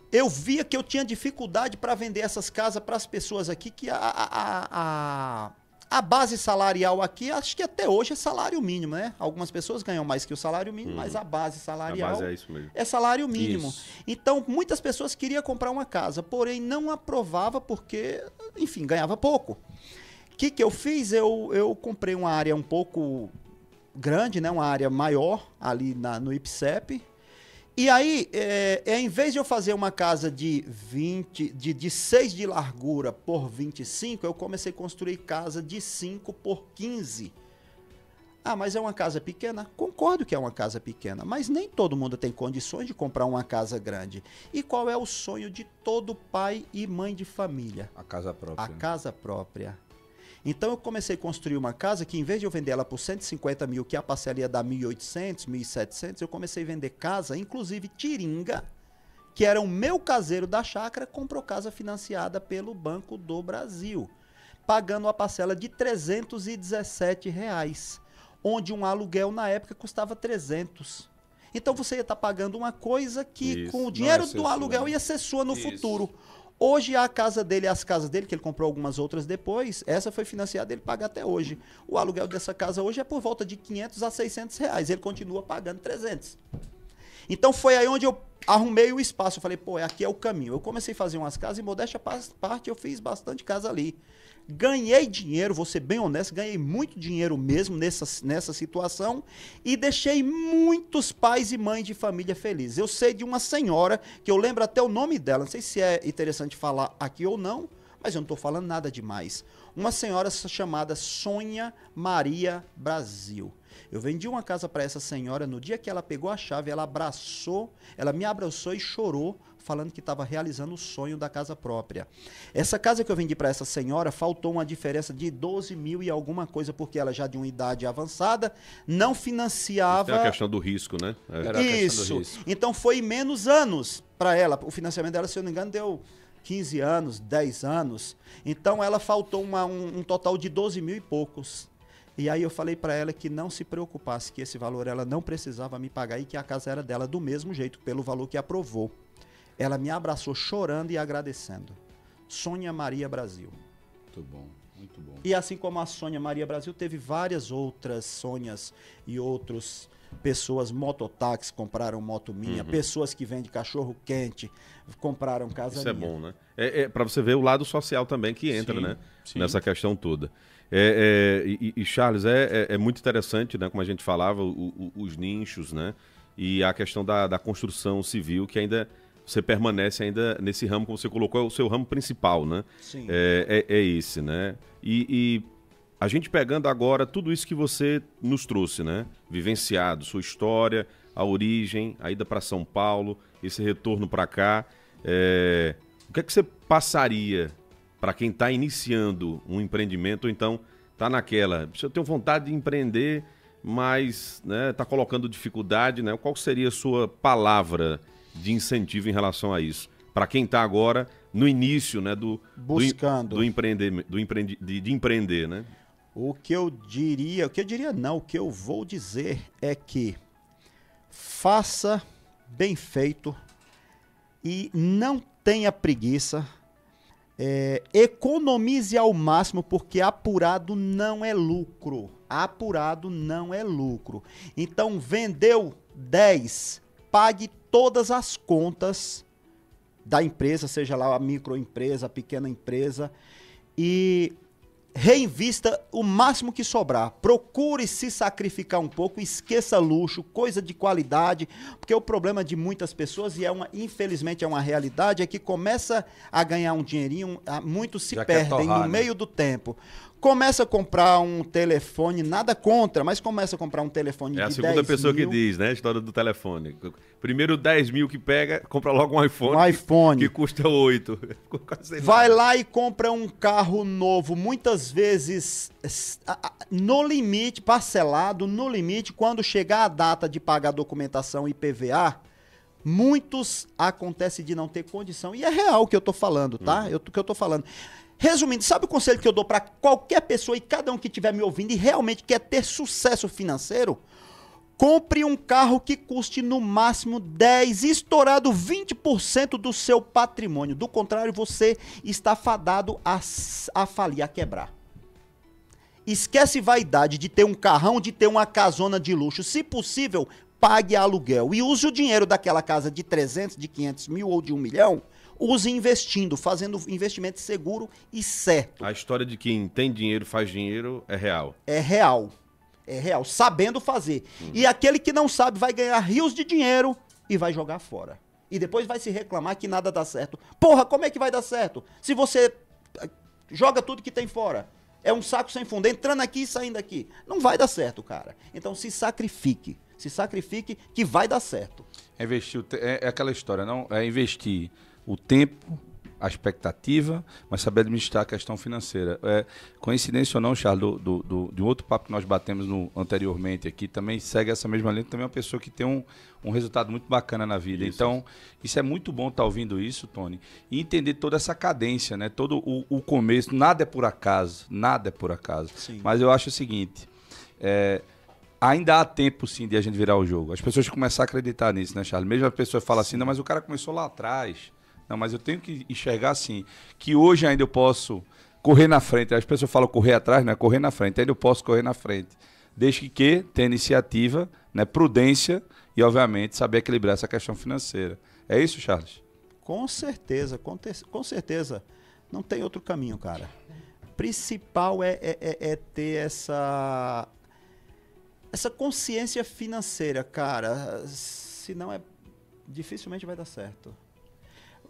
eu via que eu tinha dificuldade para vender essas casas para as pessoas aqui, que a base salarial aqui, acho que até hoje é salário mínimo, né? Algumas pessoas ganham mais que o salário mínimo, mas a base salarial é salário mínimo. Isso. Então, muitas pessoas queriam comprar uma casa, porém não aprovava porque, enfim, ganhava pouco. O que eu fiz? Eu comprei uma área um pouco grande, né? Uma área maior ali no IPCEP. E aí, em vez de eu fazer uma casa de 6 de largura por 25, eu comecei a construir casa de 5 por 15. Ah, mas é uma casa pequena? Concordo que é uma casa pequena, mas nem todo mundo tem condições de comprar uma casa grande. E qual é o sonho de todo pai e mãe de família? A casa própria. A casa própria. Então eu comecei a construir uma casa que, em vez de eu vender ela por 150 mil, que a parcela ia dar 1.800, 1.700, eu comecei a vender casa, inclusive Tiringa, que era o meu caseiro da chácara, comprou casa financiada pelo Banco do Brasil, pagando a parcela de R$317, onde um aluguel na época custava 300. Então você ia estar pagando uma coisa que com o dinheiro do aluguel ia ser sua no futuro. Hoje a casa dele, as casas dele, que ele comprou algumas outras depois, essa foi financiada, ele paga até hoje. O aluguel dessa casa hoje é por volta de 500 a 600 reais, ele continua pagando 300. Então foi aí onde eu arrumei o espaço, eu falei, pô, aqui é o caminho. Eu comecei a fazer umas casas e, modéstia à parte, eu fiz bastante casa ali. Ganhei dinheiro, vou ser bem honesto, ganhei muito dinheiro mesmo nessa situação e deixei muitos pais e mães de família felizes. Eu sei de uma senhora, que eu lembro até o nome dela, não sei se é interessante falar aqui ou não, mas eu não estou falando nada demais. Uma senhora chamada Sônia Maria Brasil. Eu vendi uma casa para essa senhora, no dia que ela pegou a chave, ela me abraçou e chorou, falando que estava realizando o sonho da casa própria. Essa casa que eu vendi para essa senhora, faltou uma diferença de 12 mil e alguma coisa, porque ela já de uma idade avançada, não financiava... É a questão do risco, né? Isso. Então foi menos anos para ela. O financiamento dela, se eu não me engano, deu 15 anos, 10 anos. Então ela faltou um total de 12 mil e poucos. E aí eu falei para ela que não se preocupasse, que esse valor ela não precisava me pagar e que a casa era dela do mesmo jeito, pelo valor que aprovou. Ela me abraçou chorando e agradecendo. Sônia Maria Brasil. Muito bom, muito bom. E assim como a Sônia Maria Brasil, teve várias outras Sônias e outras pessoas, mototáxi, compraram moto minha, pessoas que vendem cachorro quente, compraram casa Isso minha. é bom, né? É para você ver o lado social também que entra, Sim, né? sim. Nessa questão toda. Charles, é muito interessante, né? Como a gente falava, os nichos, né? E a questão da construção civil, que ainda você permanece ainda nesse ramo, como você colocou, é o seu ramo principal, né? Sim. É esse, né? E a gente pegando agora tudo isso que você nos trouxe, né? Vivenciado, sua história, a origem, a ida para São Paulo, esse retorno para cá. O que é que você passaria para quem está iniciando um empreendimento, ou então está naquela, eu tenho vontade de empreender, mas está colocando dificuldade, né? Qual seria a sua palavra de incentivo em relação a isso? Para quem está agora no início, né, buscando de empreender, né? O que eu vou dizer é que faça bem feito e não tenha preguiça, economize ao máximo, porque apurado não é lucro. Apurado não é lucro. Então, vendeu 10, pague todas as contas da empresa, seja lá a microempresa, a pequena empresa, e reinvista o máximo que sobrar. Procure se sacrificar um pouco, esqueça luxo, coisa de qualidade, porque o problema de muitas pessoas, e infelizmente é uma realidade, é que começa a ganhar um dinheirinho, muitos se perdem no meio do tempo. Começa a comprar um telefone, nada contra, mas começa a comprar um telefone de 10 mil. É a segunda pessoa que diz, né? A história do telefone. Primeiro 10 mil que pega, compra logo um iPhone. Um iPhone. Que custa 8. Vai lá e compra um carro novo, muitas vezes no limite, parcelado, no limite, quando chegar a data de pagar a documentação IPVA, muitos acontece de não ter condição. E é real o que eu tô falando, tá? O que eu tô falando. Resumindo, sabe o conselho que eu dou para qualquer pessoa e cada um que estiver me ouvindo e realmente quer ter sucesso financeiro? Compre um carro que custe no máximo 10, estourado 20% do seu patrimônio. Do contrário, você está fadado a falir, a quebrar. Esquece vaidade de ter um carrão, de ter uma casona de luxo. Se possível, pague aluguel e use o dinheiro daquela casa de 300, de 500 mil ou de 1 milhão. Use investindo, fazendo investimento seguro e certo. A história de quem tem dinheiro, faz dinheiro, é real. É real. É real, sabendo fazer. E aquele que não sabe vai ganhar rios de dinheiro e vai jogar fora. E depois vai se reclamar que nada dá certo. Porra, como é que vai dar certo? Se você joga tudo que tem fora. É um saco sem fundo, entrando aqui e saindo aqui. Não vai dar certo, cara. Então se sacrifique. Se sacrifique que vai dar certo. É aquela história, não? É investir o tempo, a expectativa, mas saber administrar a questão financeira. Coincidência ou não, Charles, de um outro papo que nós batemos anteriormente aqui, também segue essa mesma linha, também é uma pessoa que tem um resultado muito bacana na vida. Isso. Então, isso é muito bom estar ouvindo isso, Tony, e entender toda essa cadência, né? Todo o começo, nada é por acaso, nada é por acaso. Sim. Mas eu acho o seguinte, ainda há tempo, sim, de a gente virar o jogo. As pessoas começar a acreditar nisso, né, Charles? Mesmo a pessoa fala assim, não, mas o cara começou lá atrás. Não, mas eu tenho que enxergar assim, que hoje ainda eu posso correr na frente. As pessoas falam correr atrás, não é correr na frente. Ainda eu posso correr na frente. Desde que tenha iniciativa né? Prudência e, obviamente, saber equilibrar essa questão financeira. É isso, Charles? Com certeza, com certeza. Não tem outro caminho, cara. Principal é ter essa consciência financeira, cara. Senão dificilmente vai dar certo.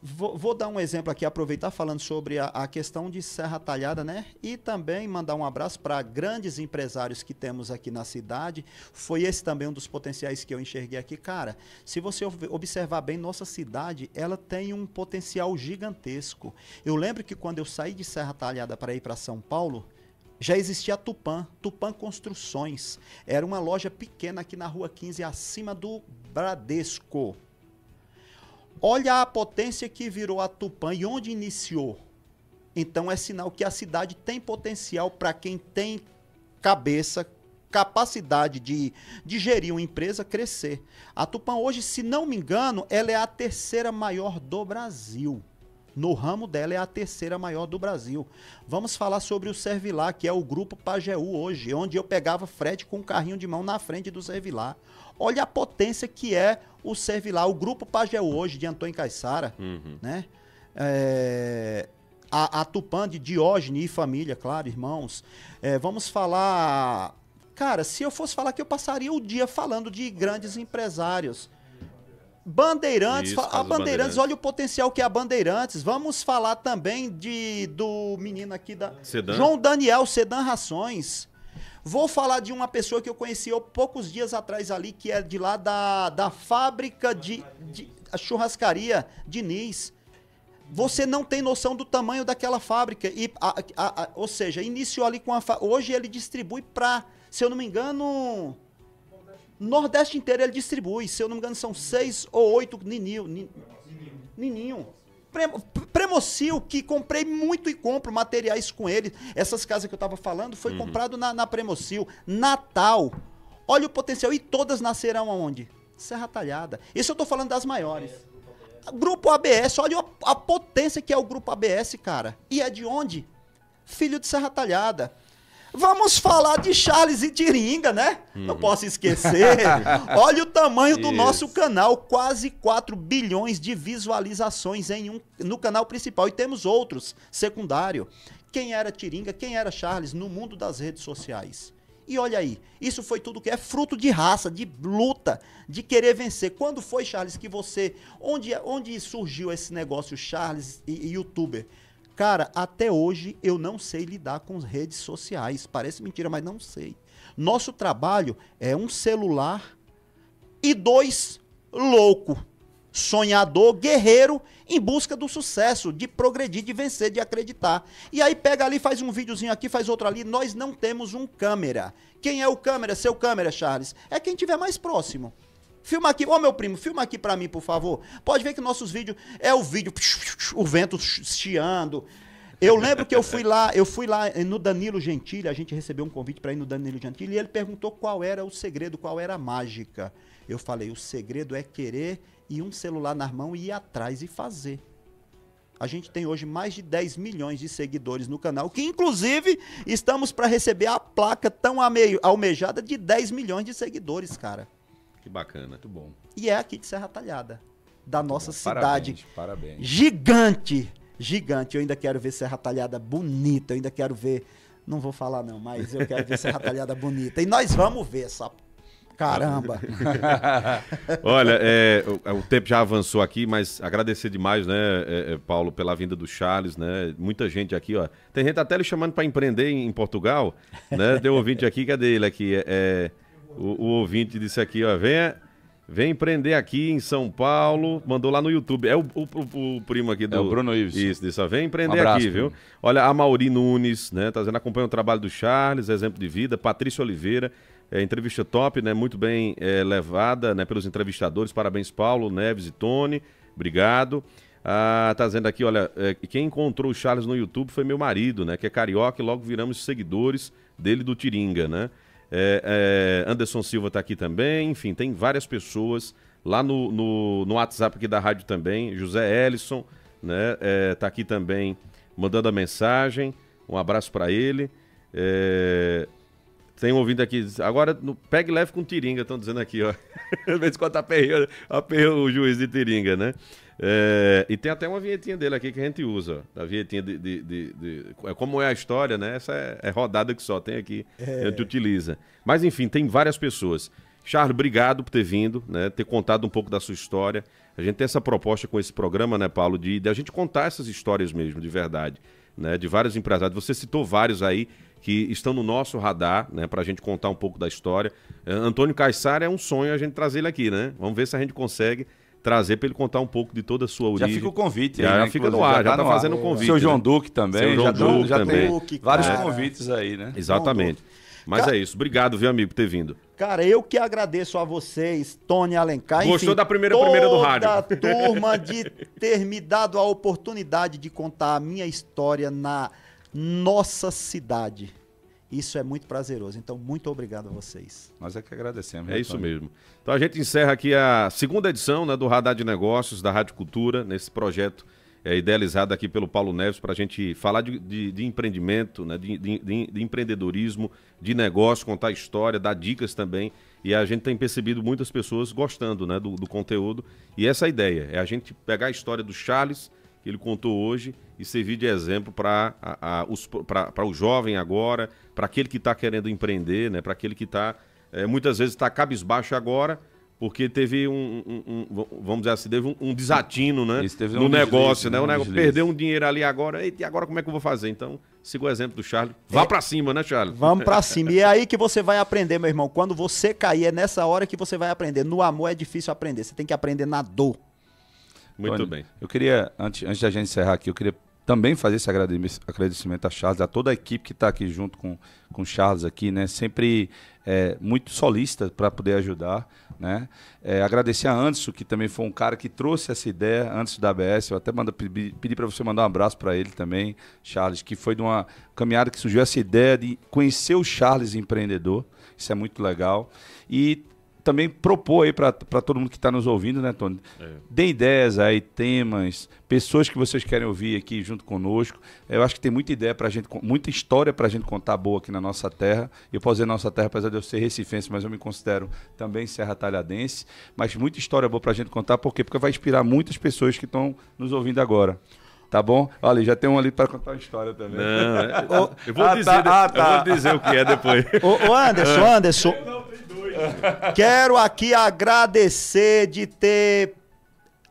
Vou dar um exemplo aqui, aproveitar falando sobre a questão de Serra Talhada, né? E também mandar um abraço para grandes empresários que temos aqui na cidade. Foi esse também um dos potenciais que eu enxerguei aqui. Cara, se você observar bem, nossa cidade, ela tem um potencial gigantesco. Eu lembro que quando eu saí de Serra Talhada para ir para São Paulo, já existia a Tupã Construções. Era uma loja pequena aqui na Rua 15, acima do Bradesco. Olha a potência que virou a Tupã e onde iniciou. Então é sinal que a cidade tem potencial para quem tem cabeça, capacidade de gerir uma empresa, crescer. A Tupã hoje, se não me engano, ela é a terceira maior do Brasil. No ramo dela é a terceira maior do Brasil. Vamos falar sobre o Servilar, que é o grupo Pajeú hoje, onde eu pegava frete com um carrinho de mão na frente do Servilar. Olha a potência que é o Servilar, o grupo Pajeú hoje, de Antônio Caiçara, né? A Tupã de Diógenes e família, claro, irmãos. Vamos falar... Cara, se eu fosse falar que eu passaria o dia falando de grandes empresários. Bandeirantes, a Bandeirantes, olha o potencial que é a Bandeirantes. Vamos falar também do menino aqui da Sedan. João Daniel, Sedan Rações. Vou falar de uma pessoa que eu conheci há poucos dias atrás ali, que é de lá da fábrica a churrascaria Diniz. Você não tem noção do tamanho daquela fábrica. Ou seja, iniciou ali com hoje ele distribui para, se eu não me engano... Nordeste inteiro ele distribui, se eu não me engano são 6 ou 8 Nininho. Premocil, que comprei muito e compro materiais com ele. Essas casas que eu estava falando foi comprado na Premocil. Natal, olha o potencial. E todas nascerão aonde? Serra Talhada. Isso eu estou falando das maiores. Grupo ABS, olha a potência que é o Grupo ABS, cara. E é de onde? Filho de Serra Talhada. Vamos falar de Charles e Tiringa, né? Não posso esquecer. Olha o tamanho do nosso canal, quase 4 bilhões de visualizações no canal principal. E temos outros, secundário. Quem era Tiringa, quem era Charles no mundo das redes sociais? E olha aí, isso foi tudo que é fruto de raça, de luta, de querer vencer. Quando foi, Charles, que você... Onde surgiu esse negócio, Charles e youtuber? Cara, até hoje eu não sei lidar com redes sociais. Parece mentira, mas não sei. Nosso trabalho é um celular e 2 louco, sonhador, guerreiro, em busca do sucesso, de progredir, de vencer, de acreditar. E aí pega ali, faz um videozinho aqui, faz outro ali. Nós não temos um câmera. Quem é o câmera? Seu câmera, Charles? É quem estiver mais próximo. Filma aqui, meu primo, filma aqui pra mim, por favor. Pode ver que nossos vídeos é o vídeo, o vento chiando. Eu lembro que eu fui lá no Danilo Gentili, a gente recebeu um convite para ir no Danilo Gentili e ele perguntou qual era o segredo, qual era a mágica. Eu falei, o segredo é querer ir um celular na mão e ir atrás e fazer. A gente tem hoje mais de 10 milhões de seguidores no canal, que inclusive estamos para receber a placa tão almejada de 10 milhões de seguidores, cara. Que bacana. Muito bom. E é aqui de Serra Talhada, da nossa cidade. Parabéns. Gigante. Eu ainda quero ver Serra Talhada bonita, eu ainda quero ver... Não vou falar não, mas eu quero ver Serra Talhada bonita. E nós vamos ver essa... Caramba! Olha, o tempo já avançou aqui, mas agradecer demais, né, Paulo, pela vinda do Charles, né? Muita gente aqui, ó. Tem gente até lhe chamando para empreender em Portugal, né? Tem um ouvinte aqui, cadê ele aqui? O ouvinte disse aqui, ó, vem empreender aqui em São Paulo, mandou lá no YouTube. É o primo aqui do... É o Bruno Ives. Isso, disse, ó, vem empreender Um abraço, aqui, viu? Bruno. Olha, a Mauri Nunes, né, tá dizendo, acompanha o trabalho do Charles, exemplo de vida. Patrícia Oliveira, entrevista top, né, muito bem levada, né, pelos entrevistadores. Parabéns, Paulo, Neves e Tony, obrigado. Tá dizendo aqui, olha, quem encontrou o Charles no YouTube foi meu marido, né, que é carioca, e logo viramos seguidores dele do Tiringa, né? Anderson Silva está aqui também, enfim, tem várias pessoas lá no WhatsApp aqui da rádio também. José Ellison, né, tá aqui também mandando a mensagem, um abraço para ele. Tem um ouvinte aqui, agora pegue leve com tiringa, estão dizendo aqui, ó. Às vezes quando aperreia o juiz de tiringa, né? E tem até uma vinhetinha dele aqui que a gente usa, a vinhetinha como é a história, né? Essa é rodada que só tem aqui, a gente utiliza. Mas enfim, tem várias pessoas. Charles, obrigado por ter vindo, né? Ter contado um pouco da sua história. A gente tem essa proposta com esse programa, né, Paulo, de a gente contar essas histórias mesmo, de verdade, né? De vários empresários. Você citou vários aí que estão no nosso radar, né, pra gente contar um pouco da história. Antônio Caissara é um sonho a gente trazer ele aqui, né? Vamos ver se a gente consegue trazer para ele contar um pouco de toda a sua origem. Já fica o convite. Já, aí, né? Fica no ar, já tá fazendo um convite. Seu João né? Duque também. Seu João Duque já também. tem vários convites aí, né? Exatamente. Mas é isso. Obrigado, viu, amigo, por ter vindo. Cara, eu que agradeço a vocês, Tony Alencar. Gostou enfim, da primeira do rádio? Toda a turma de ter me dado a oportunidade de contar a minha história na nossa cidade. Isso é muito prazeroso. Então, muito obrigado a vocês. Nós é que agradecemos. É isso mesmo. Então, a gente encerra aqui a segunda edição, né, do Radar de Negócios, da Rádio Cultura, nesse projeto idealizado aqui pelo Paulo Neves, para a gente falar de empreendimento, né, de empreendedorismo, de negócio, contar história, dar dicas também. E a gente tem percebido muitas pessoas gostando, né, do conteúdo. E essa é a ideia, é a gente pegar a história do Charles, que ele contou hoje, e servir de exemplo para o jovem agora, para aquele que está querendo empreender, né, para aquele que está, muitas vezes está cabisbaixo agora, porque teve vamos dizer assim, teve um desatino, né, no negócio, né, o negócio perdeu um dinheiro ali agora, e agora como é que eu vou fazer? Então, siga o exemplo do Charles. Vá para cima, né, Charles? Vamos para cima. E é aí que você vai aprender, meu irmão. Quando você cair, é nessa hora que você vai aprender. No amor é difícil aprender, você tem que aprender na dor. Muito Tony, bem. Eu queria, antes da gente encerrar aqui, eu queria também fazer esse agradecimento a Charles, a toda a equipe que está aqui junto com o Charles aqui, né? Sempre muito solícita para poder ajudar, né? Agradecer a Anderson, que também foi um cara que trouxe essa ideia antes da ABS. Eu até pedi para você mandar um abraço para ele também, Charles, que foi de uma caminhada que surgiu essa ideia de conhecer o Charles empreendedor. Isso é muito legal. E também propor aí para todo mundo que está nos ouvindo, né, Tony? Dê ideias aí, temas, pessoas que vocês querem ouvir aqui junto conosco. Eu acho que tem muita ideia pra gente, muita história pra gente contar boa aqui na nossa terra. Eu posso dizer nossa terra, apesar de eu ser recifense, mas eu me considero também serra talhadense. Mas muita história boa pra gente contar, por quê? Porque vai inspirar muitas pessoas que estão nos ouvindo agora. Tá bom? Olha, já tem um ali para contar uma história também. Não, eu vou dizer o que é depois. Ô Anderson. Quero aqui agradecer de ter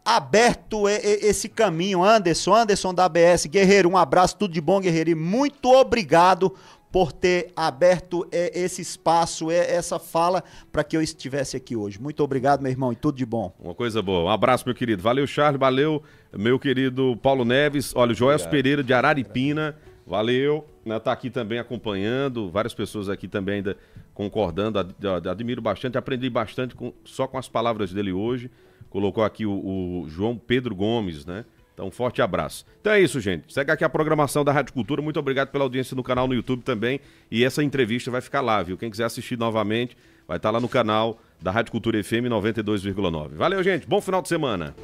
aberto esse caminho. Anderson da ABS. Guerreiro, um abraço, tudo de bom, guerreiro. E muito obrigado por ter aberto esse espaço, essa fala, para que eu estivesse aqui hoje. Muito obrigado, meu irmão, e tudo de bom. Uma coisa boa. Um abraço, meu querido. Valeu, Charles. Valeu, meu querido Paulo Neves. Olha, o Joelso Pereira, de Araripina. Valeu. Tá aqui também acompanhando. Várias pessoas aqui também ainda concordando. Admiro bastante. Aprendi bastante só com as palavras dele hoje. Colocou aqui o João Pedro Gomes, né? Então, um forte abraço. Então é isso, gente. Segue aqui a programação da Rádio Cultura. Muito obrigado pela audiência no canal no YouTube também. E essa entrevista vai ficar lá, viu? Quem quiser assistir novamente, vai estar lá no canal da Rádio Cultura FM 92,9. Valeu, gente. Bom final de semana.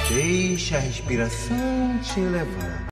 Deixa a respiração te levar.